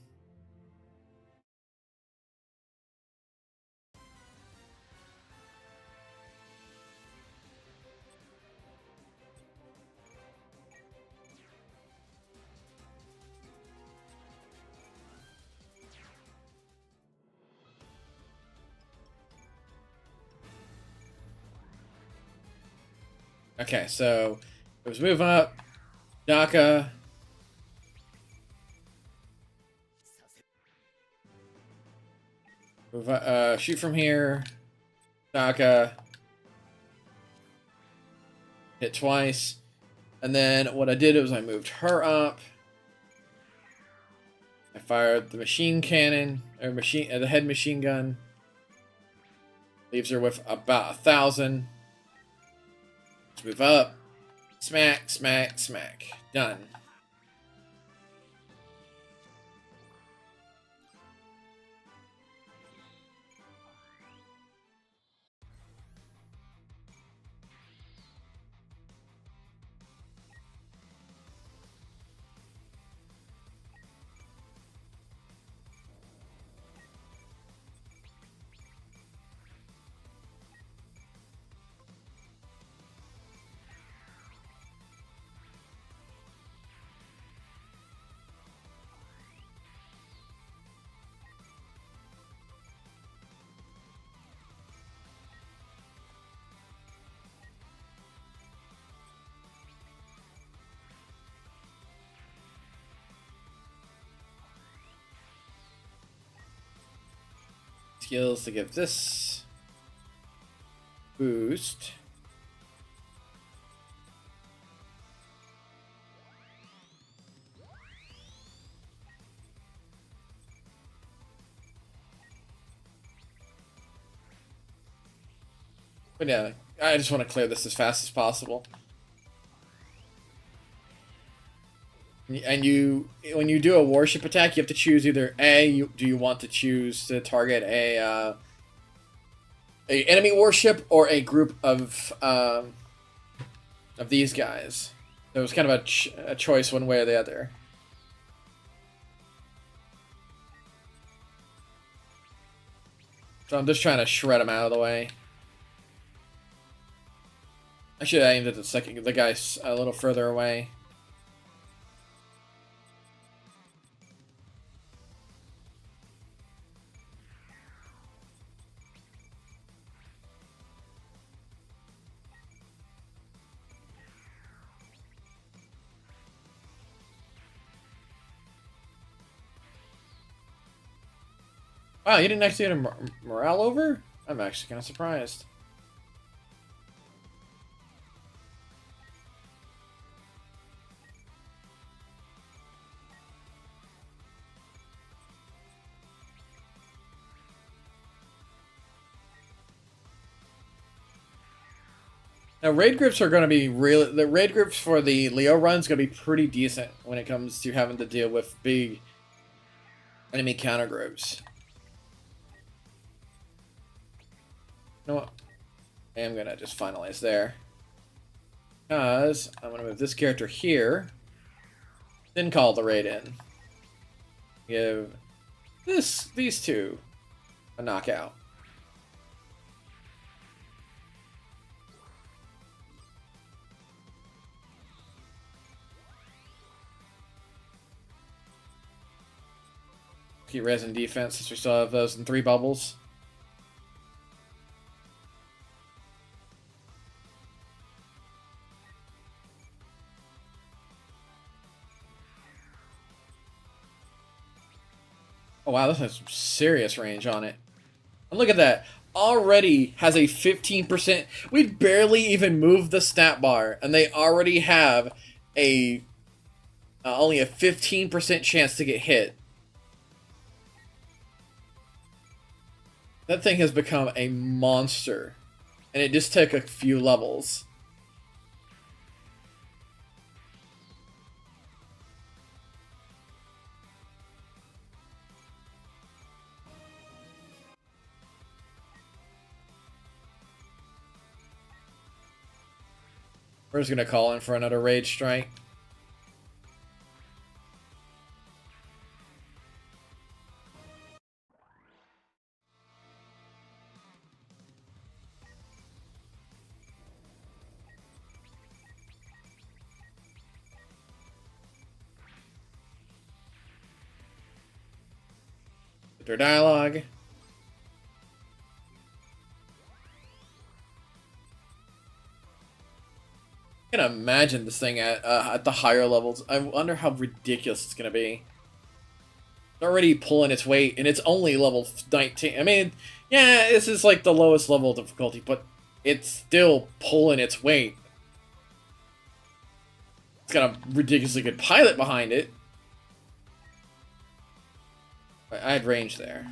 Okay, so it was move up, Daka. Move, shoot from here, Daka. Hit twice, and then what I did was I moved her up. I fired the machine cannon or the head machine gun. Leaves her with about 1,000. Let's move up. Smack, smack, smack. Done. Skills to give this boost. But yeah, I just want to clear this as fast as possible. And when you do a warship attack, you have to choose either do you want to choose to target a enemy warship or a group of these guys. So it was kind of a choice one way or the other. So I'm just trying to shred them out of the way. I should have aimed at the guys a little further away. Wow, you didn't actually get a morale over? I'm actually kind of surprised. Now, raid groups are going to be the raid groups for the Leo run's going to be pretty decent when it comes to having to deal with big enemy counter groups. You know what? I am going to just finalize there. Because I'm going to move this character here. Then call the raid in. Give these two a knockout. Keep res and defense since we still have those in 3 bubbles. Oh wow, this has some serious range on it. And look at that. Already has a 15%. We barely even moved the stat bar, and they already have a only a 15% chance to get hit. That thing has become a monster, and it just took a few levels. We're just gonna call in for another rage strike. Their dialogue. I can imagine this thing at the higher levels. I wonder how ridiculous it's gonna be. It's already pulling its weight, and it's only level 19. I mean, yeah, this is like the lowest level of difficulty, but it's still pulling its weight. It's got a ridiculously good pilot behind it. I had range there.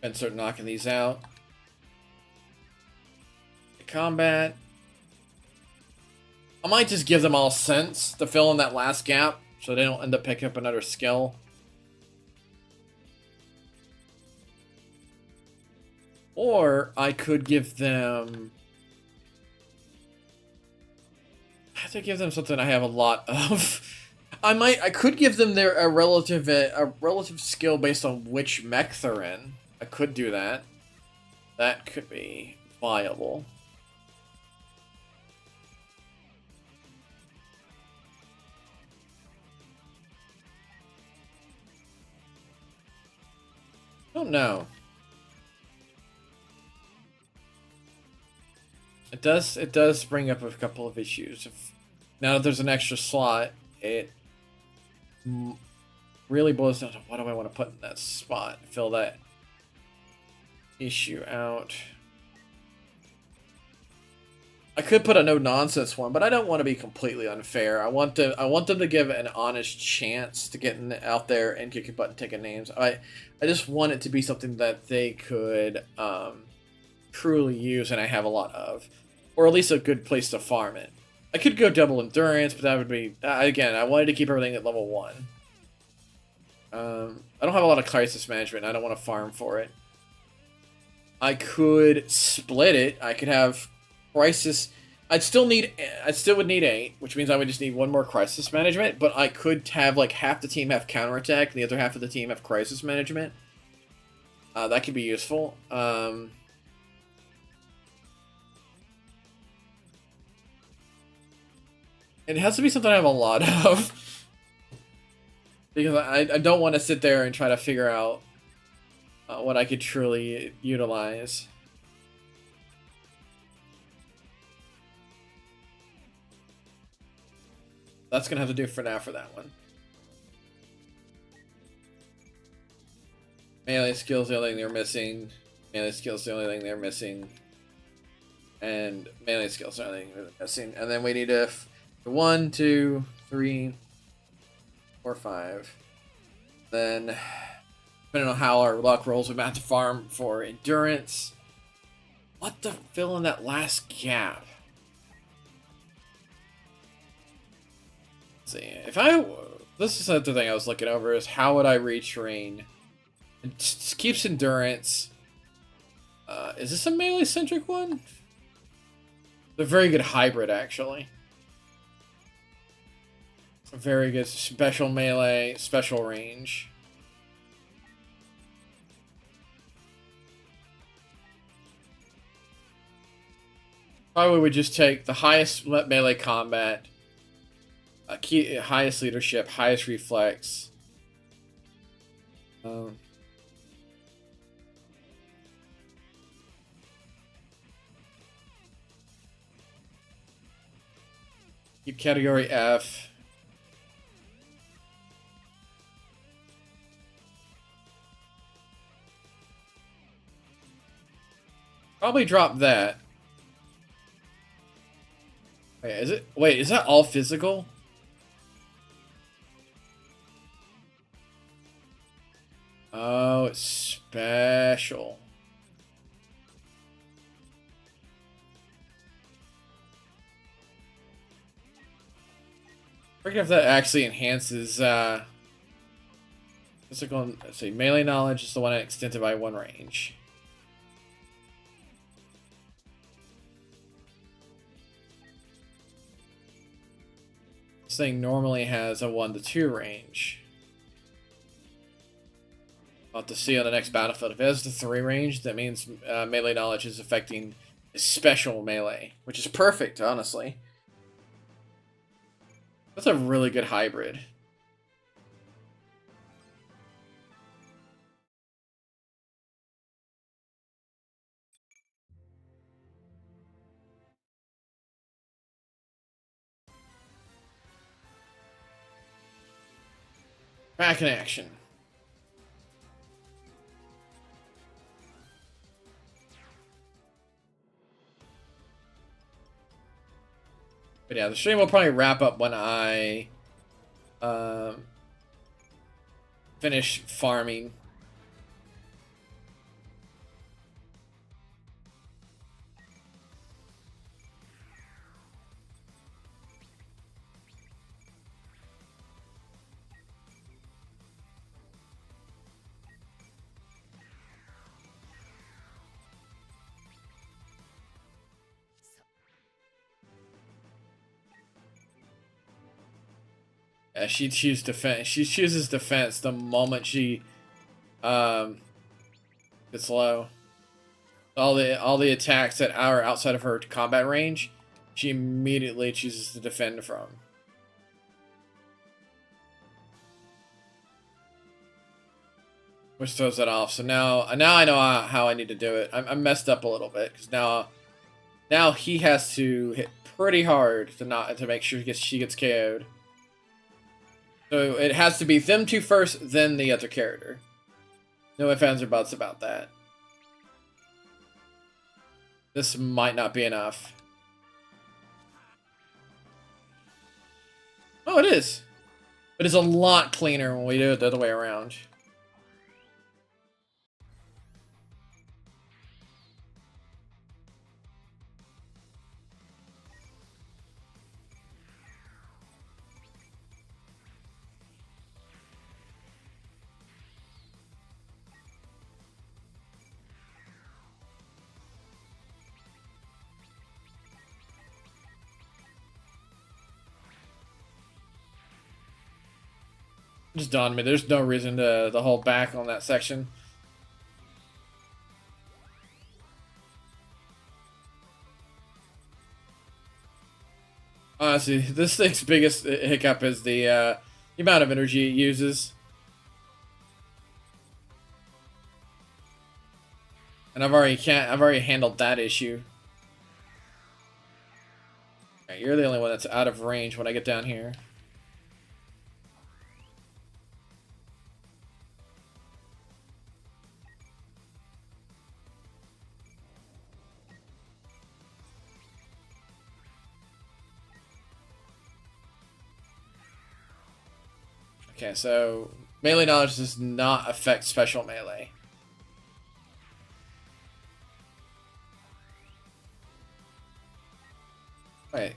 And start knocking these out. Combat. I might just give them all sense to fill in that last gap so they don't end up picking up another skill. Or I could give them... I have to give them something I have a lot of. I could give them a relative skill based on which mech they're in. I could do that. That could be viable. I don't know. It does bring up a couple of issues. Now that there's an extra slot, it really boils down to what do I want to put in that spot? Fill that issue out. I could put a no nonsense one, but I don't want to be completely unfair. I want them to give an honest chance to get out there and kick a butt and taking names. I just want it to be something that they could truly use, and I have a lot of, or at least a good place to farm it. I could go double endurance, but that would be again. I wanted to keep everything at level 1. I don't have a lot of crisis management. I don't want to farm for it. I could split it. I could have crisis. I still would need 8, which means I would just need 1 more crisis management. But I could have like half the team have counterattack, and the other half of the team have crisis management. That could be useful. It has to be something I have a lot of. Because I don't want to sit there and try to figure out what I could truly utilize. That's going to have to do for now for that one. Melee skills the only thing they're missing. Melee skills the only thing they're missing. And melee skills the only thing they're missing. And then we need a 1, 2, 3, 4, 5. Then, depending on how our luck rolls, we might have to farm for endurance. What to fill in that last gap? Let's see, this is the thing I was looking over, is how would I retrain? It keeps endurance. Is this a melee-centric one? It's a very good hybrid, actually. A very good special melee, special range. Probably would just take the highest melee combat, highest leadership, highest reflex. Keep category F. Probably drop that. Wait, is that all physical? Oh, it's special. I forget if that actually enhances physical. Let's see, melee knowledge is the one extended by 1 range. This thing normally has a 1 to 2 range. I'll have to see on the next battlefield. If it has the 3 range, that means melee knowledge is affecting special melee, which is perfect, honestly. That's a really good hybrid. Back in action. But yeah, the stream will probably wrap up when I finish farming. She chooses defense. She chooses defense the moment she gets low. All the attacks that are outside of her combat range, she immediately chooses to defend from. Which throws that off. So now I know how I need to do it. I'm messed up a little bit because now he has to hit pretty hard to make sure she gets KO'd. So it has to be them two first, then the other character. No ifs, ands, or buts about that. This might not be enough. Oh, it is. But it's a lot cleaner when we do it the other way around. Just dawned on me, there's no reason to hold back on that section. Honestly, this thing's biggest hiccup is the amount of energy it uses. And I've already handled that issue. Okay, you're the only one that's out of range when I get down here. Okay, so melee knowledge does not affect special melee. Wait.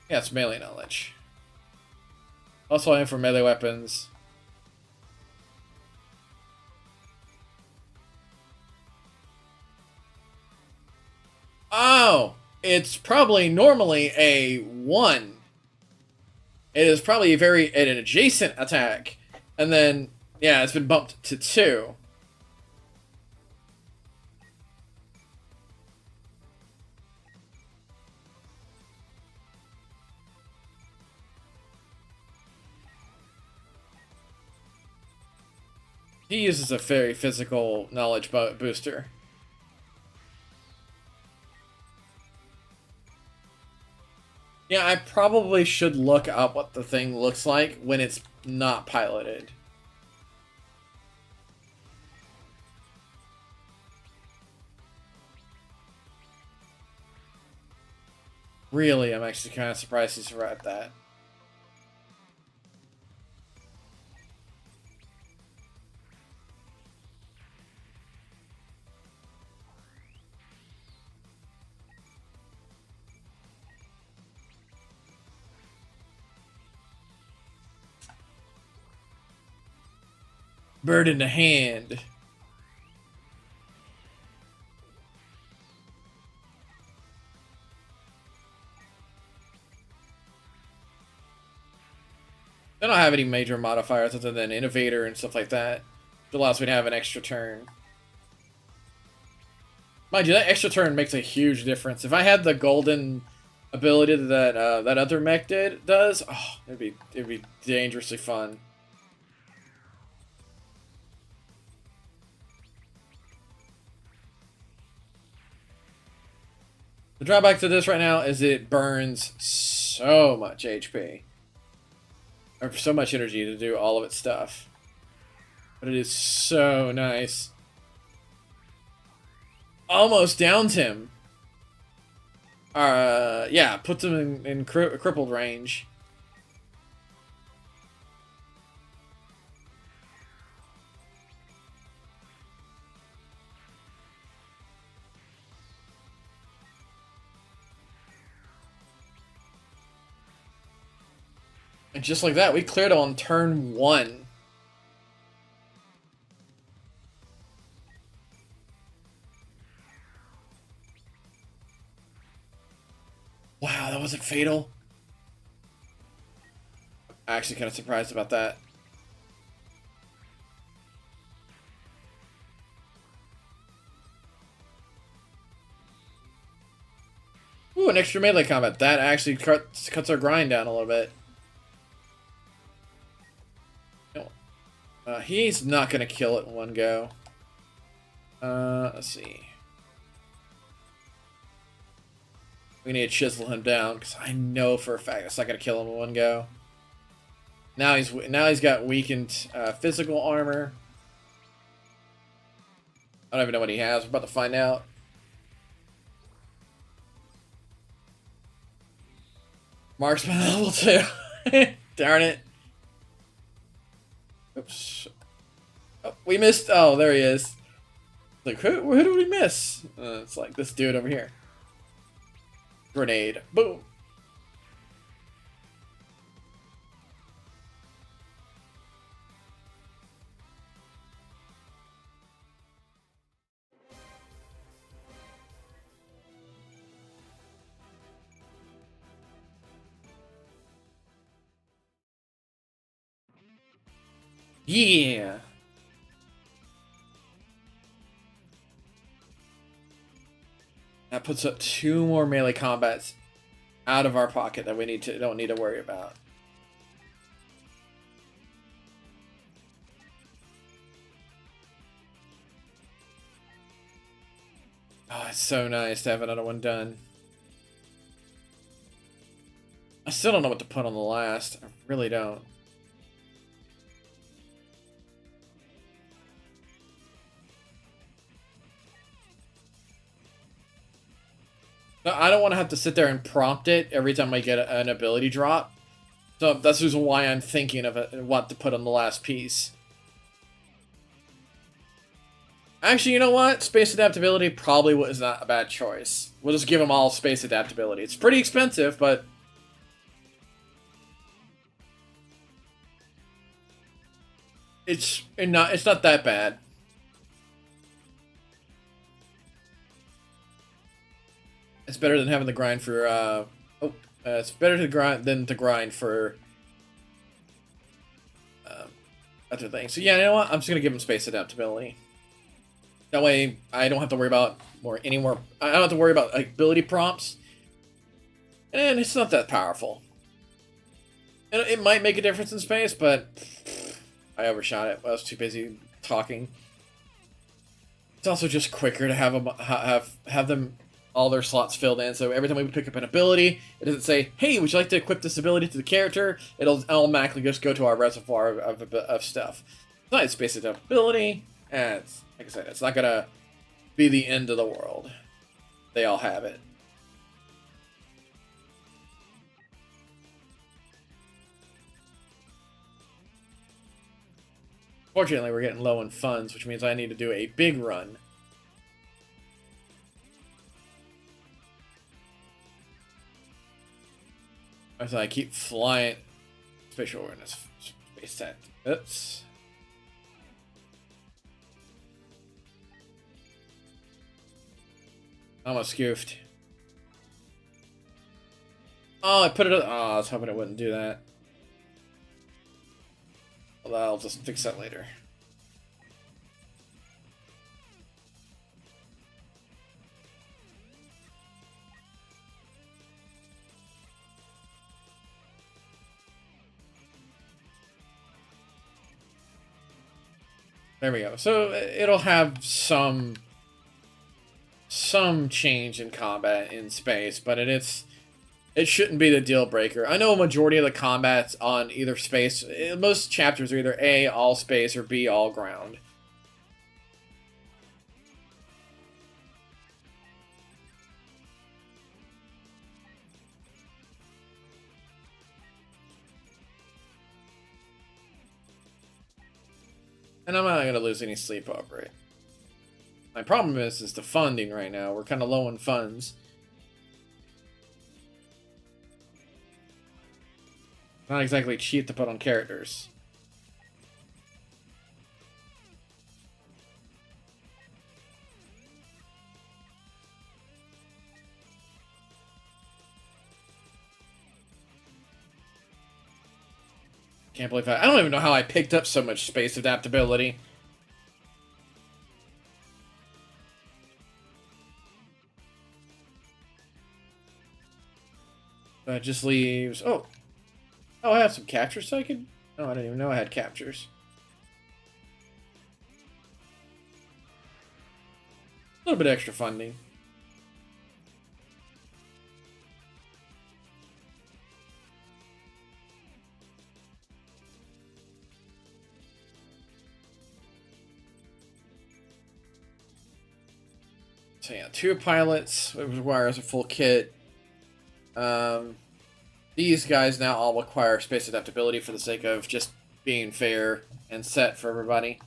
Yeah, it's melee knowledge. Also aim for melee weapons. Oh! It's probably normally a 1. It is probably an adjacent attack. And then, yeah, it's been bumped to 2. He uses a very physical knowledge booster. Yeah, I probably should look up what the thing looks like when it's not piloted. Really, I'm actually kind of surprised he survived that. Bird in the hand. They don't have any major modifiers other than Innovator and stuff like that. Which allows me to have an extra turn. Mind you, that extra turn makes a huge difference. If I had the golden ability that that other mech does, oh, it'd be dangerously fun. The drawback to this right now is it burns so much HP. Or so much energy to do all of its stuff. But it is so nice. Almost downs him. Yeah, puts him in crippled range. And just like that, we cleared on turn 1. Wow, that wasn't fatal. I'm actually kind of surprised about that. Ooh, an extra melee combat. That actually cuts our grind down a little bit. He's not going to kill it in one go. Let's see. We need to chisel him down, because I know for a fact it's not going to kill him in one go. Now he's got weakened physical armor. I don't even know what he has. We're about to find out. Marksman level 2. Darn it. Oops. Oh, we missed. Oh, there he is. Like, who did we miss? It's like this dude over here. Grenade. Boom. Yeah. That puts up 2 more melee combats out of our pocket that we don't need to worry about. Oh, it's so nice to have another one done. I still don't know what to put on the last. I really don't. I don't want to have to sit there and prompt it every time I get an ability drop. So that's the reason why I'm thinking of what to put on the last piece. Actually, you know what? Space adaptability probably was not a bad choice. We'll just give them all space adaptability. It's pretty expensive, but it's not that bad. It's better than having to grind for, it's better to grind than to grind for, other things. So yeah, you know what? I'm just gonna give him space adaptability. That way, I don't have to worry about I don't have to worry about ability prompts. And it's not that powerful. And it might make a difference in space, but I overshot it. I was too busy talking. It's also just quicker to have them have them all their slots filled in, so every time we pick up an ability, it doesn't say, hey, would you like to equip this ability to the character? It'll automatically just go to our reservoir of stuff. It's not space adaptability, and it's, like I said, it's not gonna be the end of the world. They all have it. Fortunately, we're getting low in funds, which means I need to do a big run. As I keep flying. Spatial awareness. Space set. Oops. Almost goofed. Oh, I put it. Oh, I was hoping it wouldn't do that. Well, I'll just fix that later. There we go. So it'll have some change in combat in space, but it shouldn't be the deal breaker. I know a majority of the combats on either space, most chapters are either A, all space, or B, all ground. And I'm not going to lose any sleep over it. My problem is the funding right now. We're kind of low on funds. Not exactly cheap to put on characters. Can't believe I don't even know how I picked up so much space adaptability. That just leaves... Oh, I have some captures so I could... Oh, I didn't even know I had captures. A little bit extra funding. So yeah, 2 pilots. It requires a full kit. These guys now all require space adaptability for the sake of just being fair and set for everybody.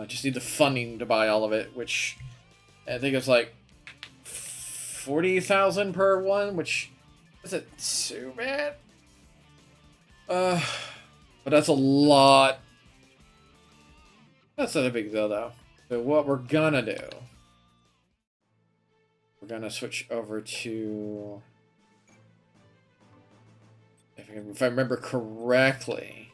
Just need the funding to buy all of it, which I think it's like 40,000 per one, which isn't too bad. But that's a lot. That's not a big deal though. So what we're gonna do, we're gonna switch over to, if I remember correctly,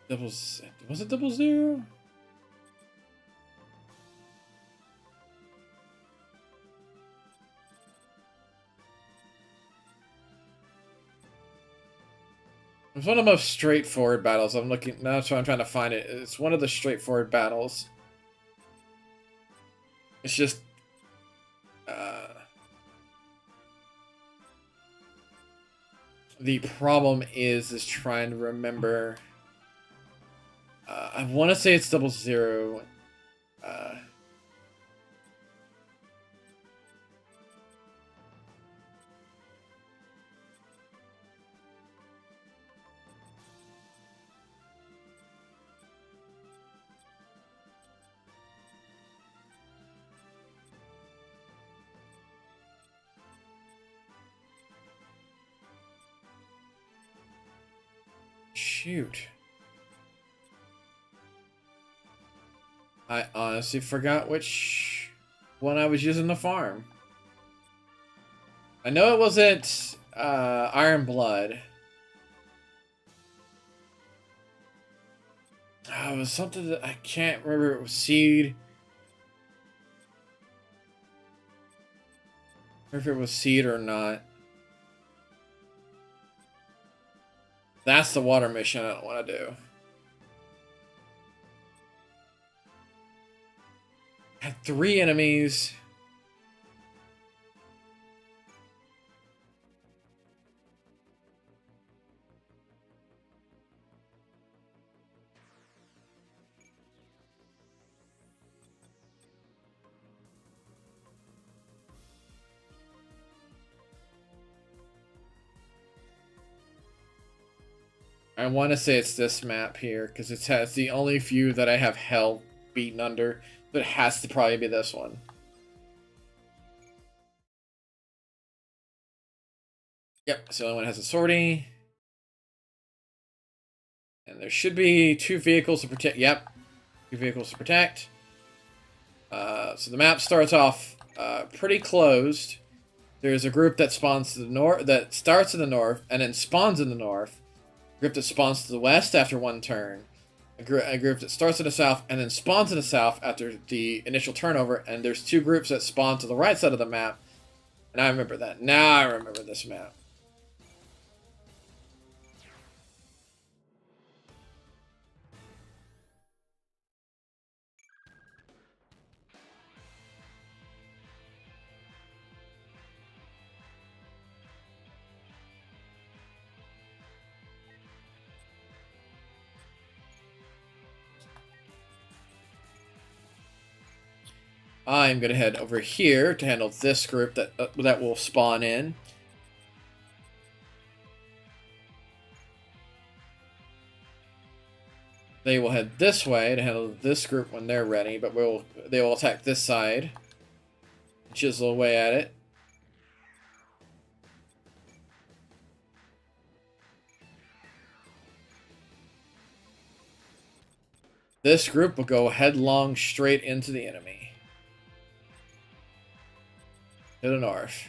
was it 00? It's one of the most straightforward battles. I'm looking now, so I'm trying to find it. It's one of the straightforward battles. It's just the problem is trying to remember. I want to say it's 00. Shoot. I honestly forgot which one I was using to farm. I know it wasn't Iron Blood. It was something that I can't remember. It was Seed. Or if it was Seed or not. That's the water mission I don't want to do. Had 3 enemies. I want to say it's this map here, because it's the only few that I have hell beaten under, but it has to probably be this one. Yep, it's the only one that has a sortie. And there should be 2 vehicles to protect. Yep, 2 vehicles to protect. So the map starts off pretty closed. There's a group that spawns to the north, that starts in the north and then spawns in the north. A group that spawns to the west after 1 turn. A group that starts in the south and then spawns in the south after the initial turnover. And there's 2 groups that spawn to the right side of the map. And I remember that. Now I remember this map. I'm going to head over here to handle this group that will spawn in. They will head this way to handle this group when they're ready, but they will attack this side. Chisel away at it. This group will go headlong straight into the enemy. To the north.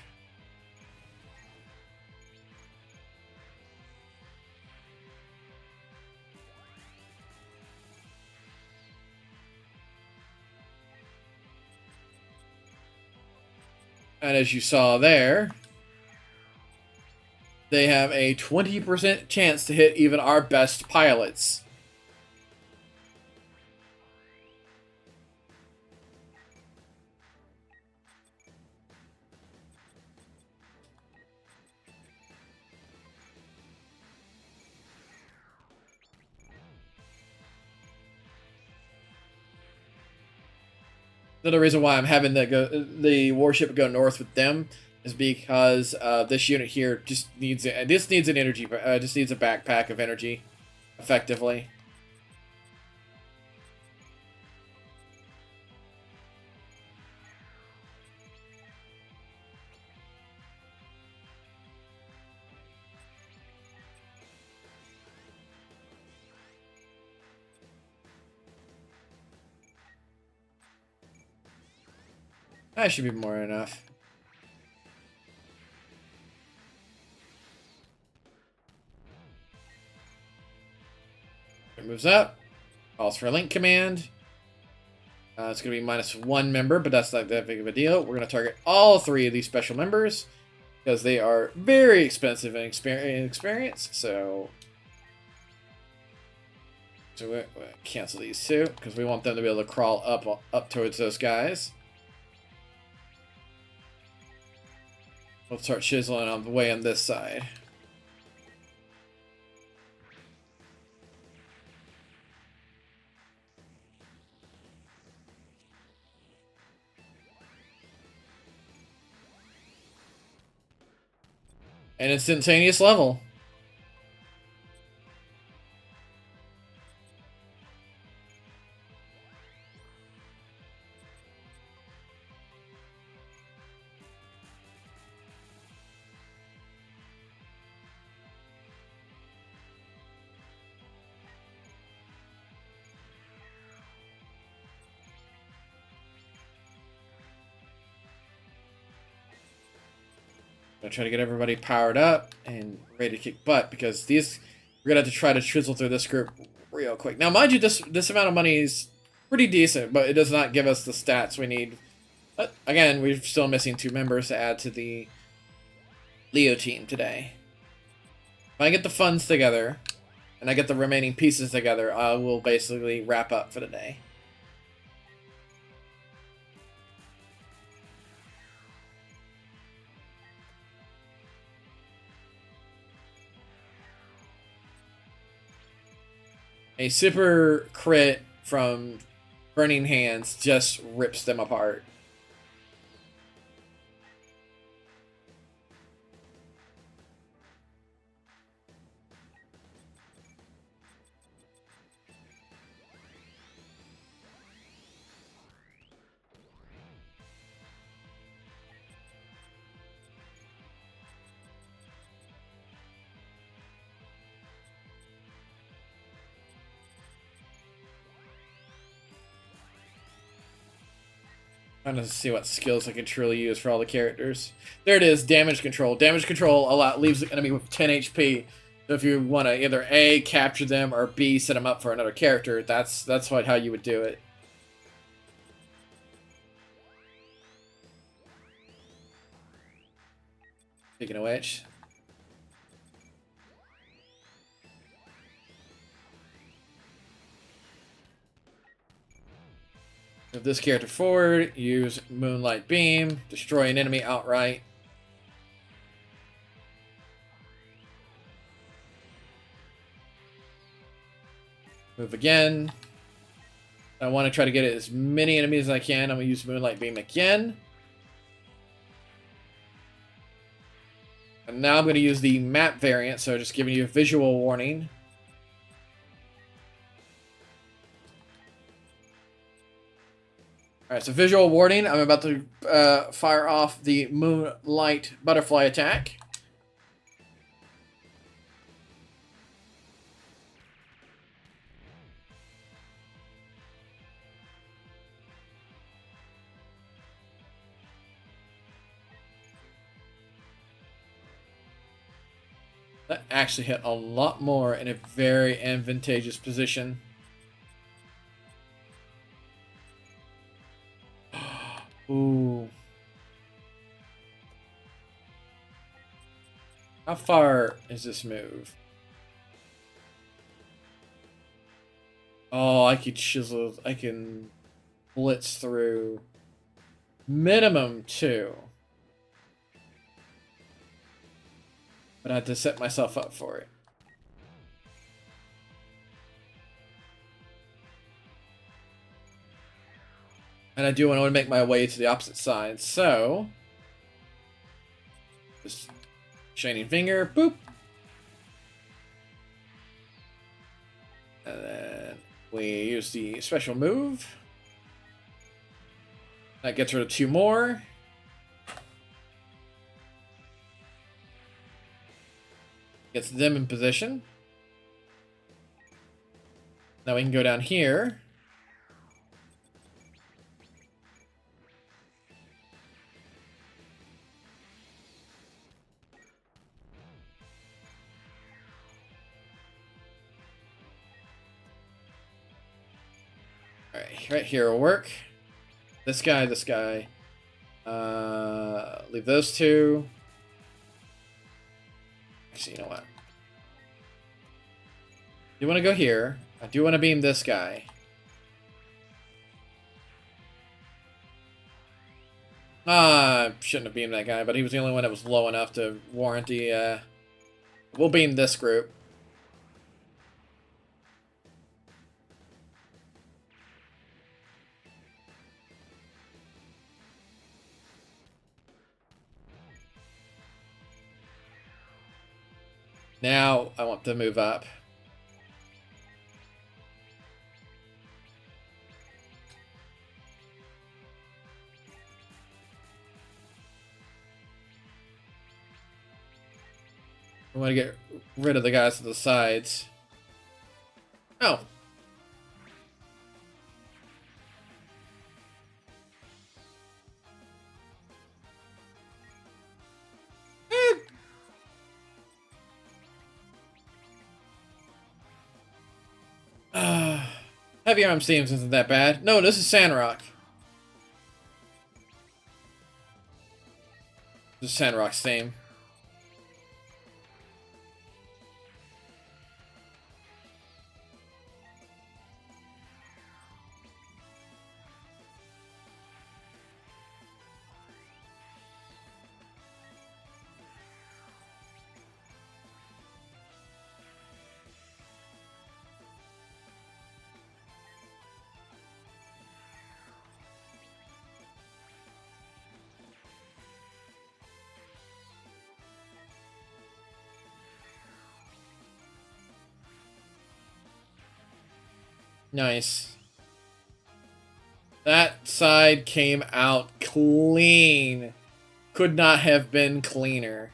And as you saw there, they have a 20% chance to hit even our best pilots. Another reason why I'm having the warship go north with them is because this unit here just needs an energy, just needs a backpack of energy, effectively. That should be more than enough. It moves up. Calls for a link command. It's going to be -1 member, but that's not that big of a deal. We're going to target all 3 of these special members because they are very expensive in experience. So we'll cancel these 2 because we want them to be able to crawl up towards those guys. We'll start chiseling on the way on this side. An instantaneous level. I'm gonna try to get everybody powered up and ready to kick butt because we're gonna have to try to chisel through this group real quick. Now, mind you, this amount of money is pretty decent, but it does not give us the stats we need. But again, we're still missing 2 members to add to the Leo team today. If I get the funds together and I get the remaining pieces together, I will basically wrap up for the day. A super crit from Burning Hands just rips them apart. Trying to see what skills I can truly use for all the characters. There it is, damage control. Damage control leaves the enemy with 10 HP. So if you want to either A, capture them, or B, set them up for another character, that's how you would do it. Speaking of which, move this character forward, use Moonlight Beam, destroy an enemy outright. Move again. I want to try to get as many enemies as I can. I'm going to use Moonlight Beam again. And now I'm going to use the map variant, so just giving you a visual warning. Alright, so visual warning. I'm about to fire off the Moonlight Butterfly attack. That actually hit a lot more in a very advantageous position. Ooh. How far is this move? Oh, I could chisel. I can blitz through. Minimum 2. But I had to set myself up for it. And I do want to make my way to the opposite side, so... Just shining finger, boop! And then we use the special move. That gets rid of 2 more. Gets them in position. Now we can go down here. Alright, right here will work. This guy, this guy. Leave those 2. Actually, you know what? You want to go here. I do want to beam this guy. Shouldn't have beamed that guy, but he was the only one that was low enough to warrant the, We'll beam this group. Now, I want to move up. I want to get rid of the guys to the sides. Oh. Heavy arm seams isn't that bad. No, this is Sandrock. This is Sandrock's theme. Nice. That side came out clean. Could not have been cleaner.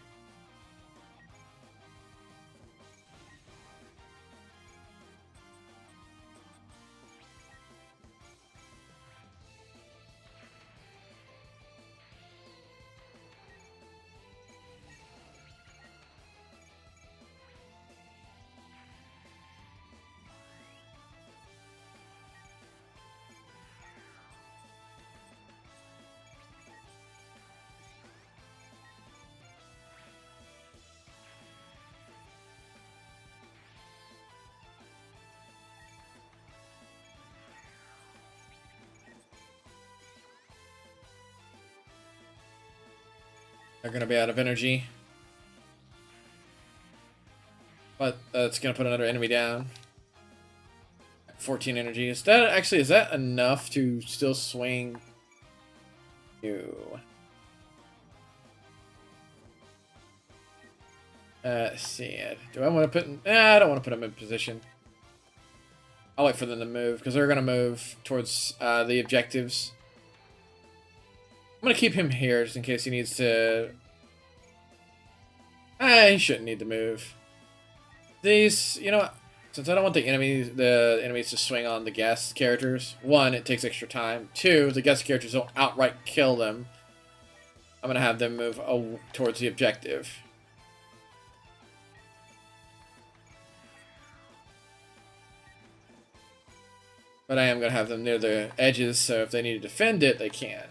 They're gonna be out of energy. But that's gonna put another enemy down. 14 energy. Is that enough to still swing? You. See it. Do I want to put? I don't want to put them in position. I'll wait for them to move because they're gonna move towards the objectives. I'm gonna keep him here just in case he needs to. He shouldn't need to move. These, you know what? Since I don't want the enemies to swing on the guest characters. One, it takes extra time. Two, the guest characters don't outright kill them. I'm gonna have them move towards the objective. But I am gonna have them near the edges, so if they need to defend it, they can.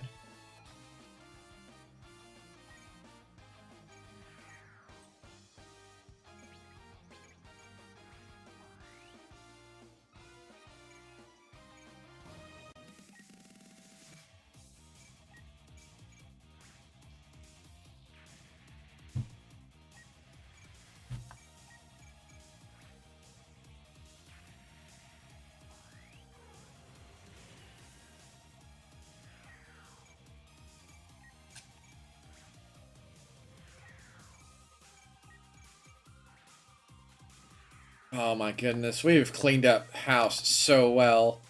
Oh my goodness, we've cleaned up house so well.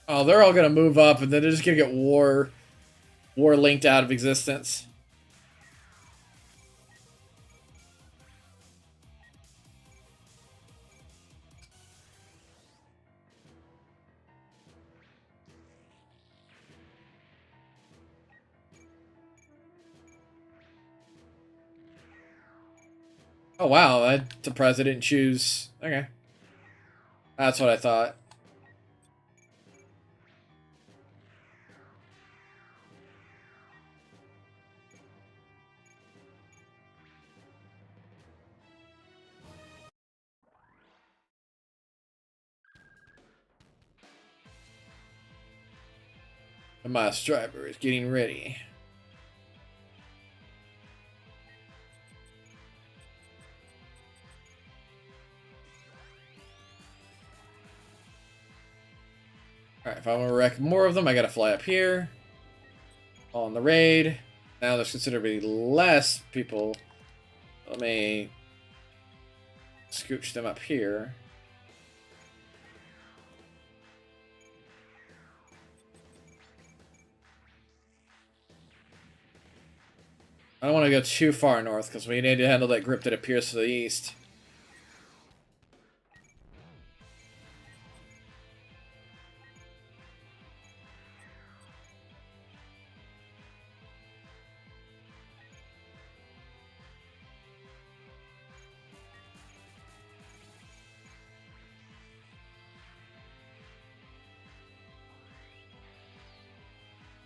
Oh, they're all gonna move up, and then they're just gonna get war linked out of existence. Oh wow, I'm surprised I didn't choose. Okay. That's what I thought. The Miles driver is getting ready. Alright, if I want to wreck more of them, I gotta fly up here. On the raid. Now there's considerably less people. Let me scooch them up here. I don't want to go too far north because we need to handle that group that appears to the east.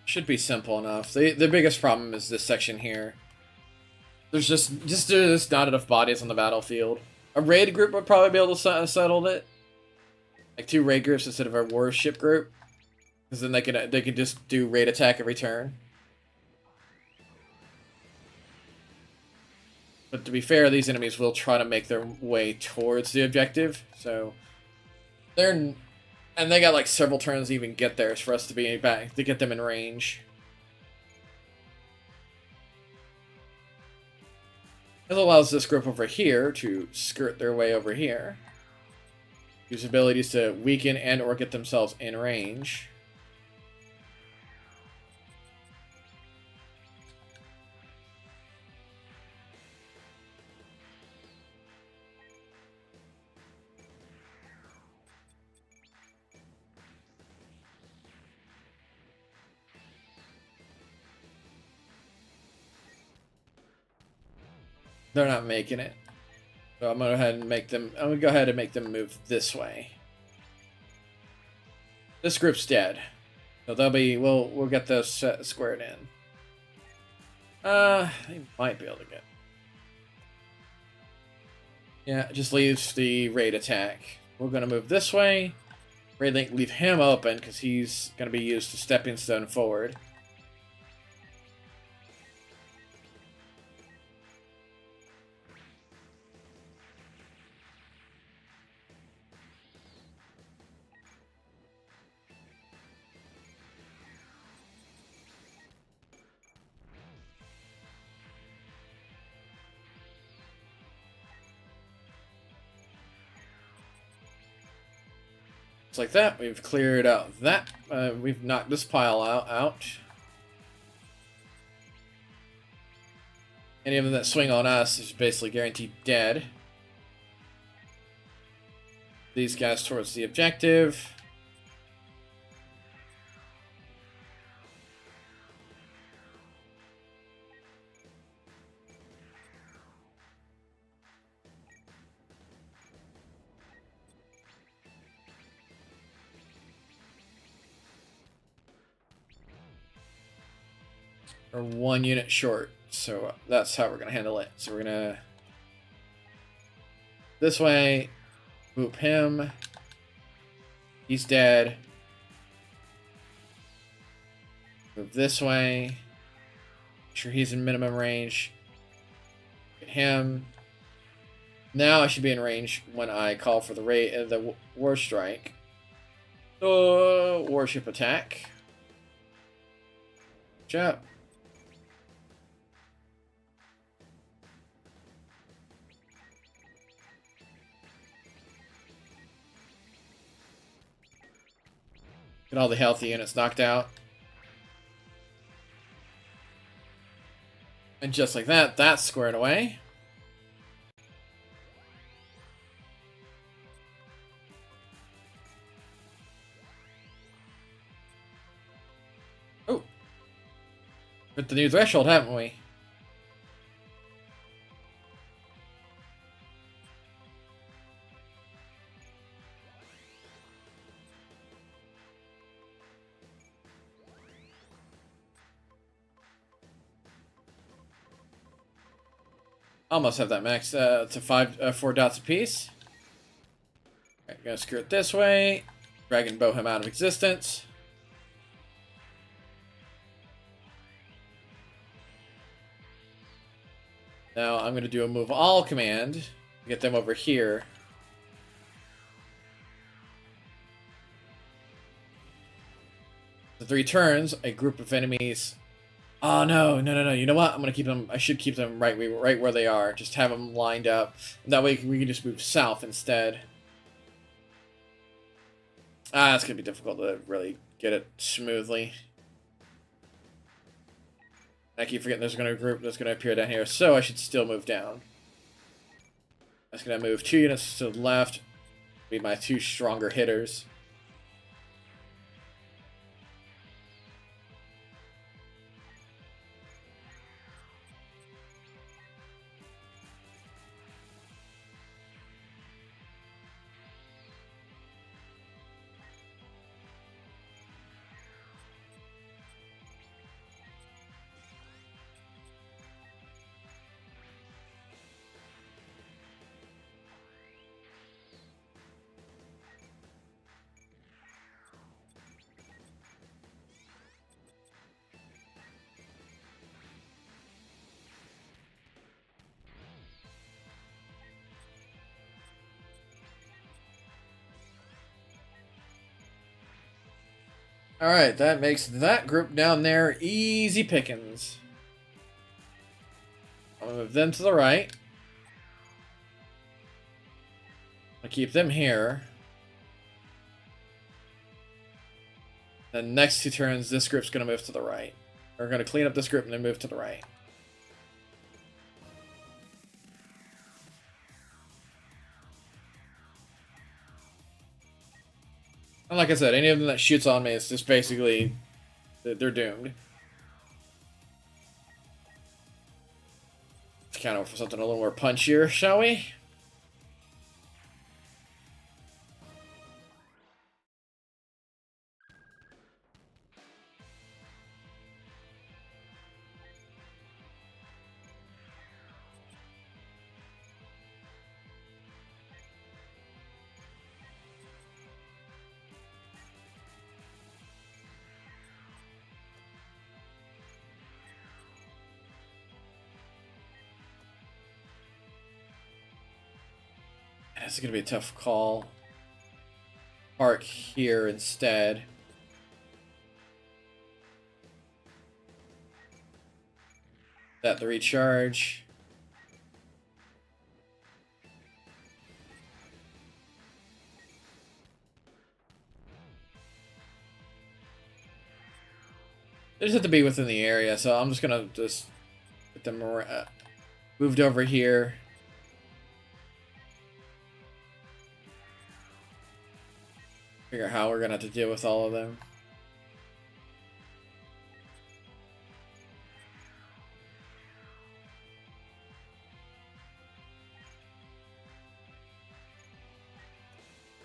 Should be simple enough. The biggest problem is this section here. There's just not enough bodies on the battlefield. A raid group would probably be able to settle it. Like 2 raid groups instead of a warship group. Because then they could just do raid attack every turn. But to be fair, these enemies will try to make their way towards the objective. So and they got like several turns to even get there for us to be back to get them in range. This allows this group over here to skirt their way over here. Use abilities to weaken and or get themselves in range. They're not making it. So I'm gonna go ahead and make them move this way. This group's dead. So we'll get those squared in. They might be able to get. Yeah, it just leaves the raid attack. We're going to move this way. Raid link, leave him open because he's going to be used as stepping stone forward. Just like that, we've cleared out that. We've knocked this pile out. Any of them that swing on us is basically guaranteed dead. These guys towards the objective. We're 1 unit short, so that's how we're going to handle it. So we're going to... This way, boop him. He's dead. Move this way. Make sure he's in minimum range. Get him. Now I should be in range when I call for the war strike. Warship attack. Good job. Get all the healthy units knocked out. And just like that, that's squared away. Oh. Hit the new threshold, haven't we? Almost have that max to 4 dots apiece. Okay, gonna screw it this way. Dragon bow him out of existence. Now I'm gonna do a move all command to get them over here. The 3 turns, a group of enemies. Oh no! You know what? I'm gonna keep them. I should keep them right where they are. Just have them lined up. That way we can just move south instead. Ah, it's gonna be difficult to really get it smoothly. I keep forgetting there's gonna group that's gonna appear down here, so I should still move down. That's gonna move 2 units to the left. Be my 2 stronger hitters. Alright, that makes that group down there easy pickings. I'm gonna move them to the right. I'll keep them here. Then next 2 turns, this group's gonna move to the right. We're gonna clean up this group and then move to the right. And like I said, any of them that shoots on me is just basically, they're doomed. Let's count over for something a little more punchier, shall we? This is gonna be a tough call. Park here instead. That the recharge. They just have to be within the area, so I'm just gonna get them moved over here. Figure out how we're gonna have to deal with all of them.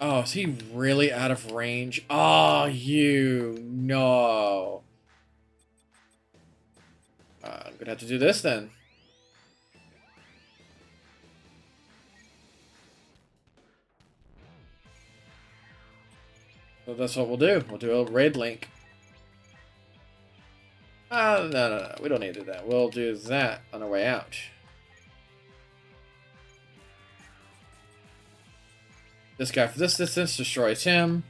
Oh, is he really out of range? Oh, no. I'm gonna have to do this then. So that's what we'll do. We'll do a raid link. No. We don't need to do that. We'll do that on our way out. This guy for this distance destroys him.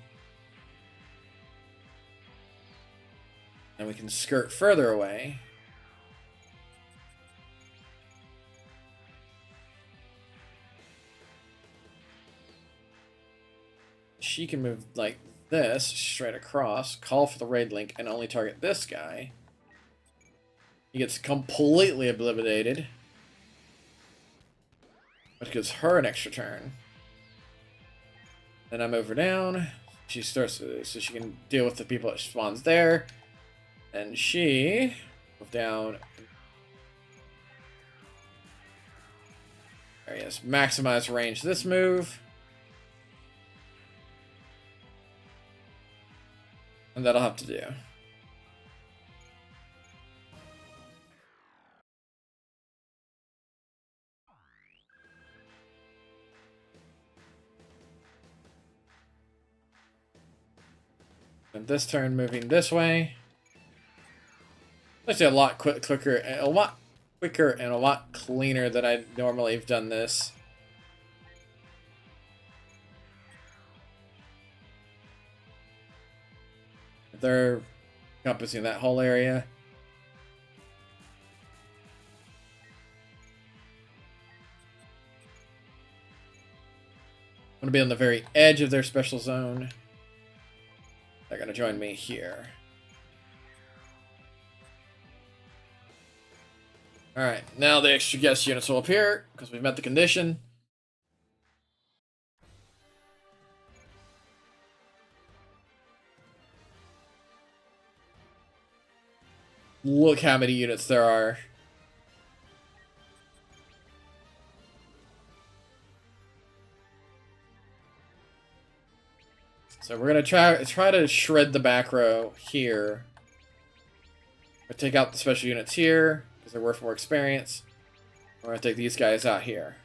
And we can skirt further away. She can move like this, straight across, call for the raid link, and only target this guy. He gets completely obliterated. Which gives her an extra turn. Then I move her down. She starts so she can deal with the people that spawns there. And she move down. There he is. Maximize range this move. And that'll have to do. And this turn moving this way. Actually a lot quicker and a lot cleaner than I normally have done this. They're encompassing that whole area. I'm gonna be on the very edge of their special zone. They're gonna join me here. Alright, now the extra guest units will appear, because we've met the condition. Look how many units there are. So we're gonna try to shred the back row here. We'll take out the special units here, because they're worth more experience. We're gonna take these guys out here.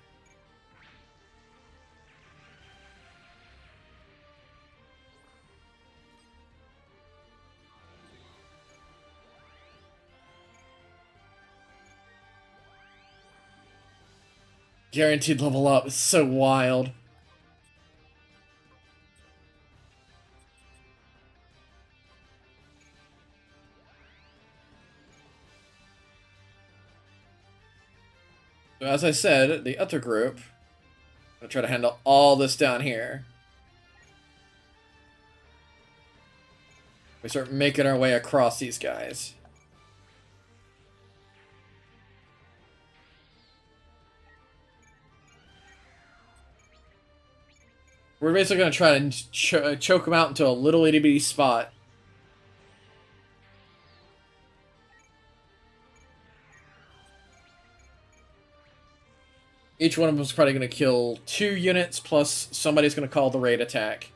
Guaranteed level up. It's so wild. So as I said, the other group, I'm gonna try to handle all this down here. We start making our way across these guys. We're basically going to try to choke them out into a little itty bitty spot. Each one of them is probably going to kill 2 units, plus somebody's going to call the raid attack.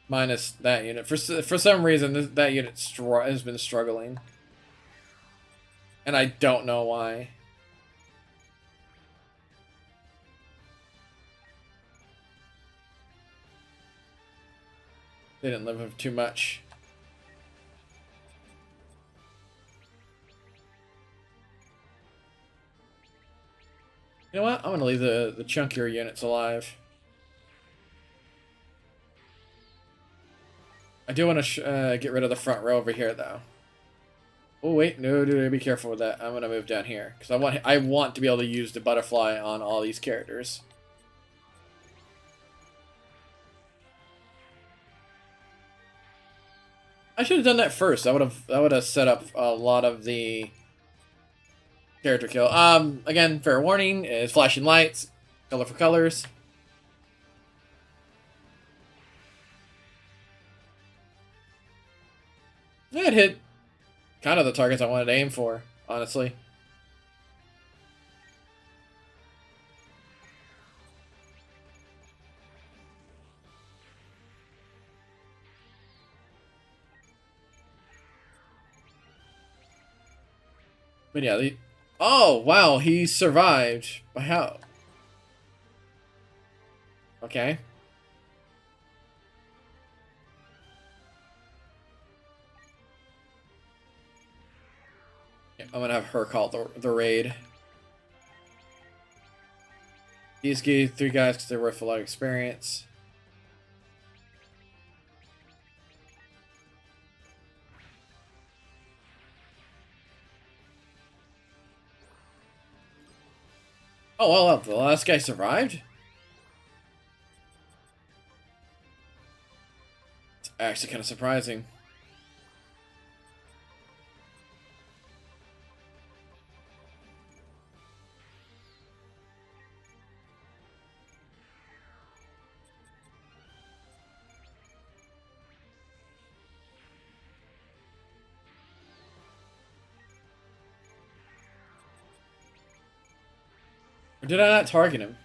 Minus that unit. For some reason, that unit has been struggling. And I don't know why. They didn't live with too much. You know what? I'm gonna leave the chunkier units alive. I do want to get rid of the front row over here, though. Oh wait, no, dude, be careful with that. I'm gonna move down here because I want to be able to use the butterfly on all these characters. I should have done that first. That would have set up a lot of the character kill. Again, fair warning is flashing lights, colorful colors. Yeah, it hit kind of the targets I wanted to aim for, honestly. But yeah, oh wow, he survived. By how? Okay. Yeah, I'm gonna have her call the raid. These three guys because they're worth a lot of experience. Oh well, the last guy survived? It's actually kind of surprising. Or did I not target him?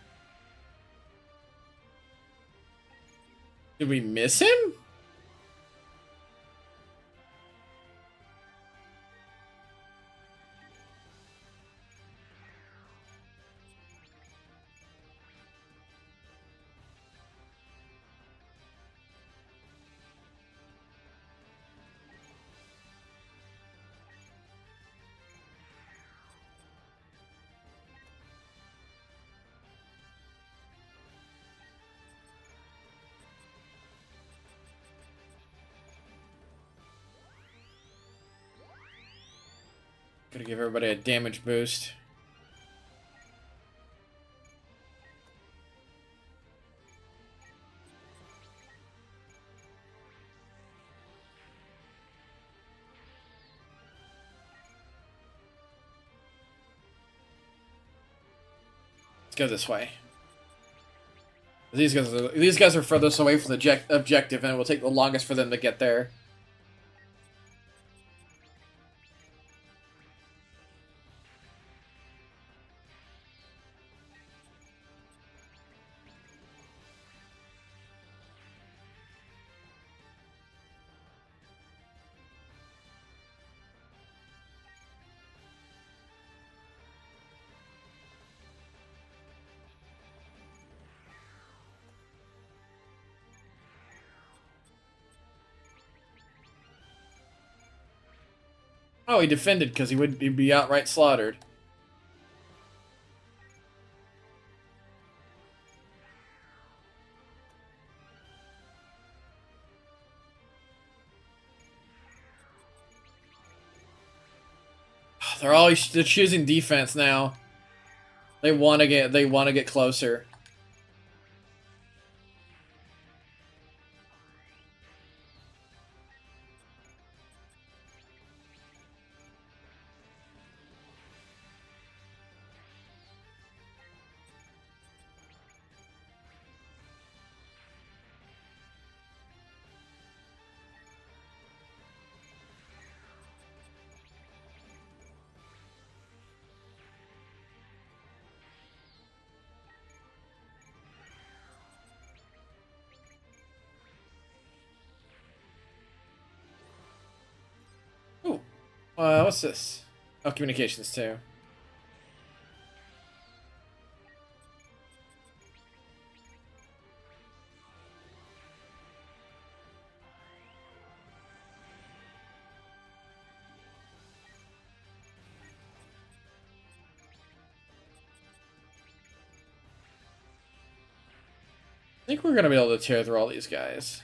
Did we miss him? Gotta give everybody a damage boost. Let's go this way. These guys are furthest away from the objective, and it will take the longest for them to get there. Oh, he defended because he'd be outright slaughtered. They're choosing defense now. They want to get closer. Ooh. What's this? Oh, communications too. think we're gonna be able to tear through all these guys.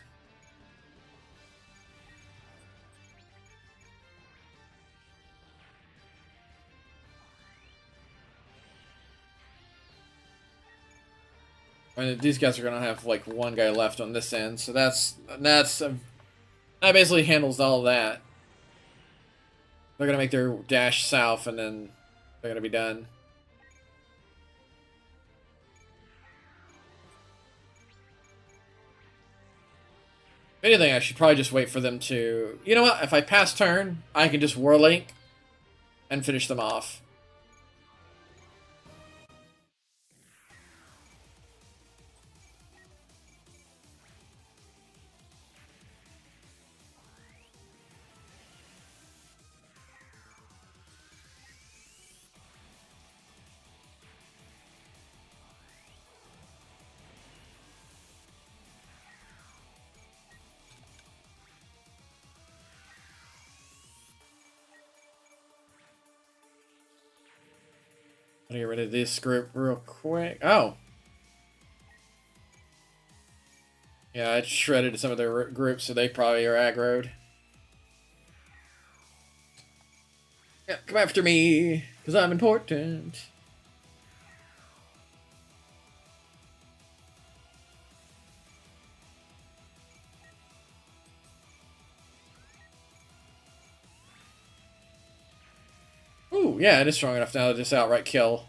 I mean, these guys are gonna have like one guy left on this end, so that basically handles all of that. They're gonna make their dash south, and then they're gonna be done. If anything, I should probably just wait for them to... You know what? If I pass turn, I can just Warlink and finish them off. Let me get rid of this group real quick. Oh. Yeah, I shredded some of their groups, so they probably are aggroed. Yeah, come after me, because I'm important. Ooh, yeah, it is strong enough now to just outright kill.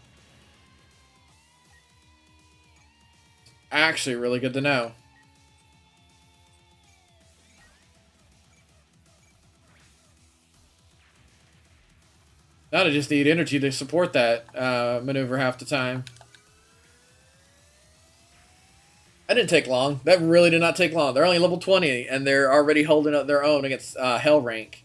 Actually, really good to know. Now I just need energy to support that maneuver half the time. That didn't take long. That really did not take long. They're only level 20, and they're already holding up their own against Hell rank.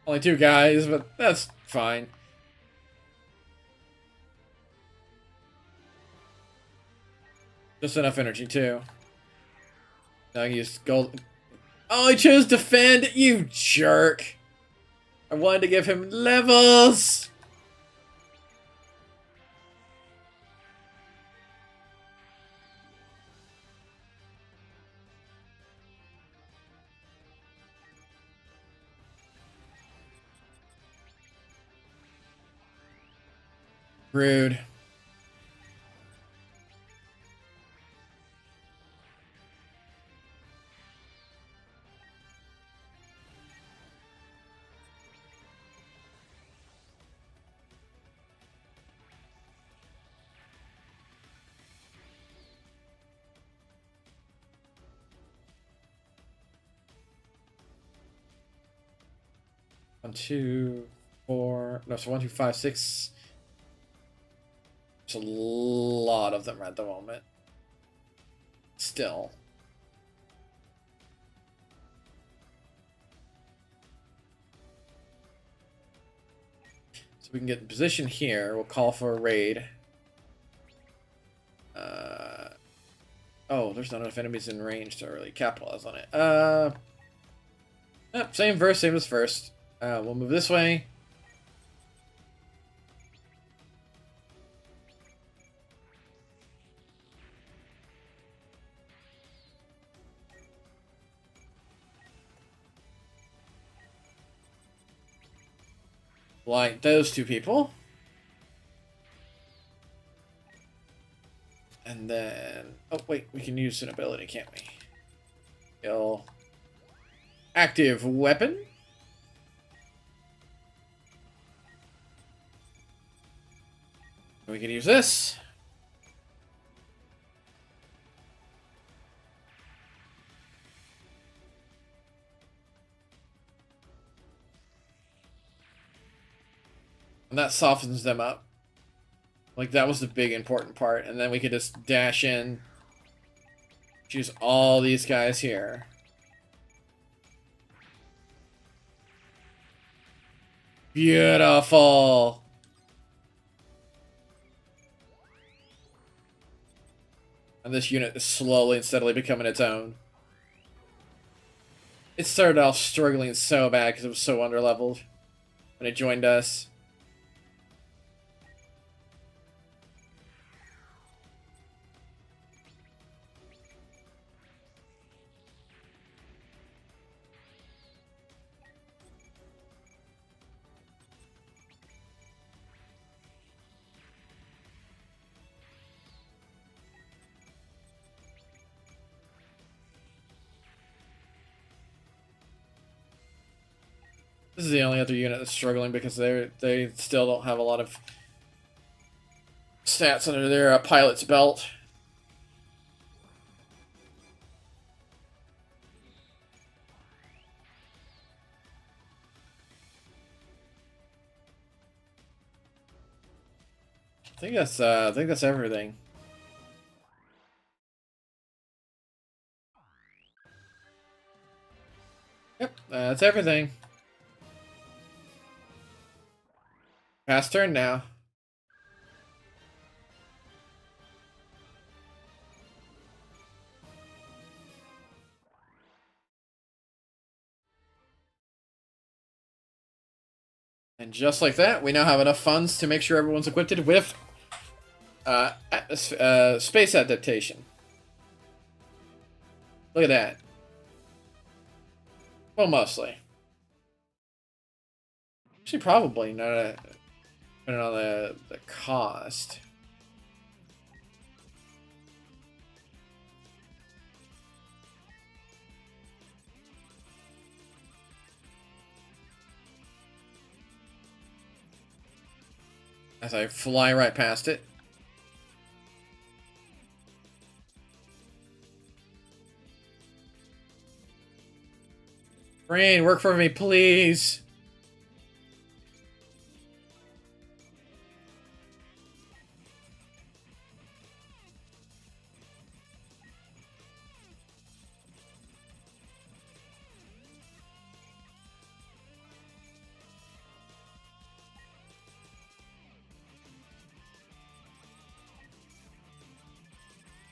Only 2 guys, but that's fine. Just enough energy, too. Now I can use gold. Oh, I chose defend, you jerk! I wanted to give him levels! Rude. One, two, four. No, so 1, 2, 5, 6. There's a lot of them at the moment. Still. So we can get in position here. We'll call for a raid. Oh, there's not enough enemies in range to really capitalize on it. Same verse, same as first. We'll move this way. Like those 2 people. And then... Oh, wait. We can use an ability, can't we? Kill. Active weapon. We can use this. And that softens them up. Like, that was the big important part. And then we could just dash in. Choose all these guys here. Beautiful! And this unit is slowly and steadily becoming its own. It started off struggling so bad because it was so underleveled when it joined us. This is the only other unit that's struggling because they still don't have a lot of stats under their pilot's belt. I think that's everything. Yep, that's everything. Pass turn now. And just like that, we now have enough funds to make sure everyone's equipped with space adaptation. Look at that. Well, mostly. Actually, probably not. Depending on the cost. As I fly right past it. Brain, work for me, please.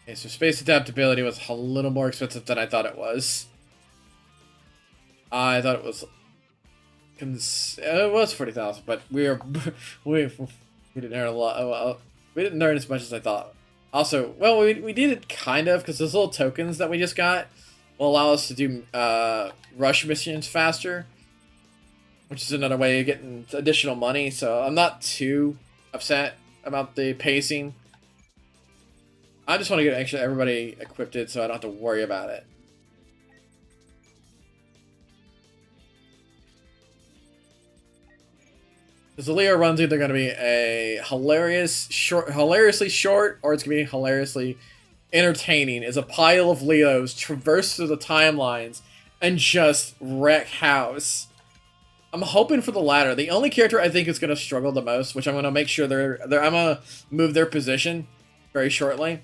Okay, so space adaptability was a little more expensive than I thought it was. I thought it was... It was 40,000, but we didn't earn a lot. We didn't earn as much as I thought. Also, well, we did it kind of, because those little tokens that we just got will allow us to do rush missions faster, which is another way of getting additional money, so I'm not too upset about the pacing. I just want to get actually everybody equipped so I don't have to worry about it. Because the Leo run's either going to be a hilariously short, or it's going to be hilariously entertaining as a pile of Leos traverse through the timelines and just wreck house. I'm hoping for the latter. The only character I think is going to struggle the most, which I'm going to make sure I'm going to move their position very shortly,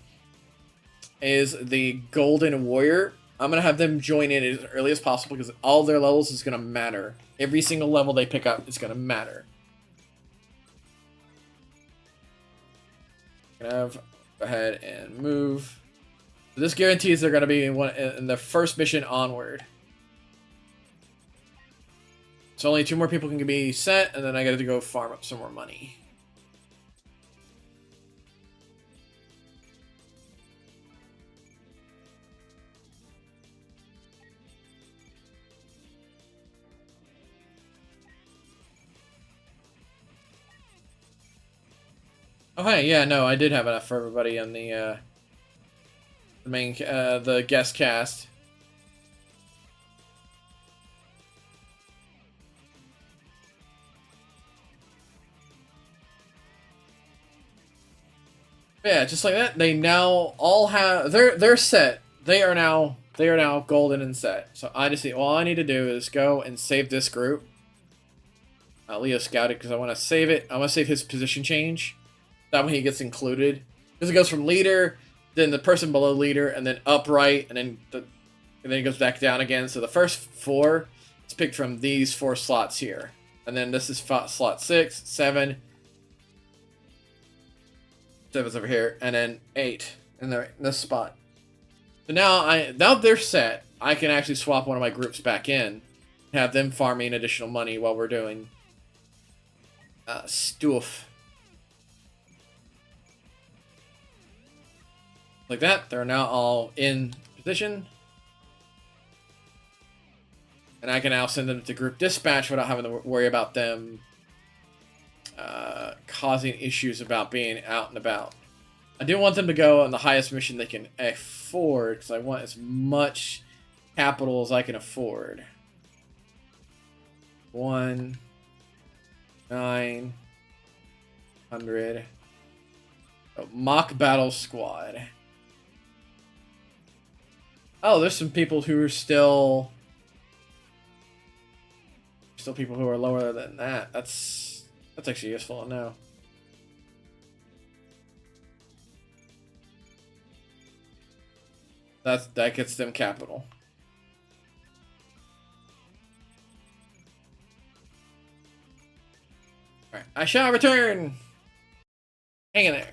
is the Golden Warrior. I'm going to have them join in as early as possible because all their levels is going to matter. Every single level they pick up is going to matter. Go ahead and move. So this guarantees they're going to be in the first mission onward. So only 2 more people can be sent, and then I got to go farm up some more money. Oh hey, yeah, no, I did have enough for everybody on the main, the guest cast. Yeah, just like that, they now all have they're set. They are now golden and set. So I just need all I need to do is go and save this group. Leo scouted because I want to save it. I want to save his position change. That way he gets included. Because it goes from leader, then the person below leader, and then upright, and then it goes back down again. So the first 4 is picked from these 4 slots here. And then this is slot 6, 7. 7's over here, and then 8 in this spot. So now they're set, I can actually swap one of my groups back in, have them farming additional money while we're doing stuff. Like that, they're now all in position. And I can now send them to group dispatch without having to worry about them causing issues about being out and about. I do want them to go on the highest mission they can afford, because I want as much capital as I can afford. 1,900. Oh, mock battle squad. Oh, there's some people who are still people who are lower than that. That's actually useful to know. That gets them capital. Alright, I shall return! Hang in there.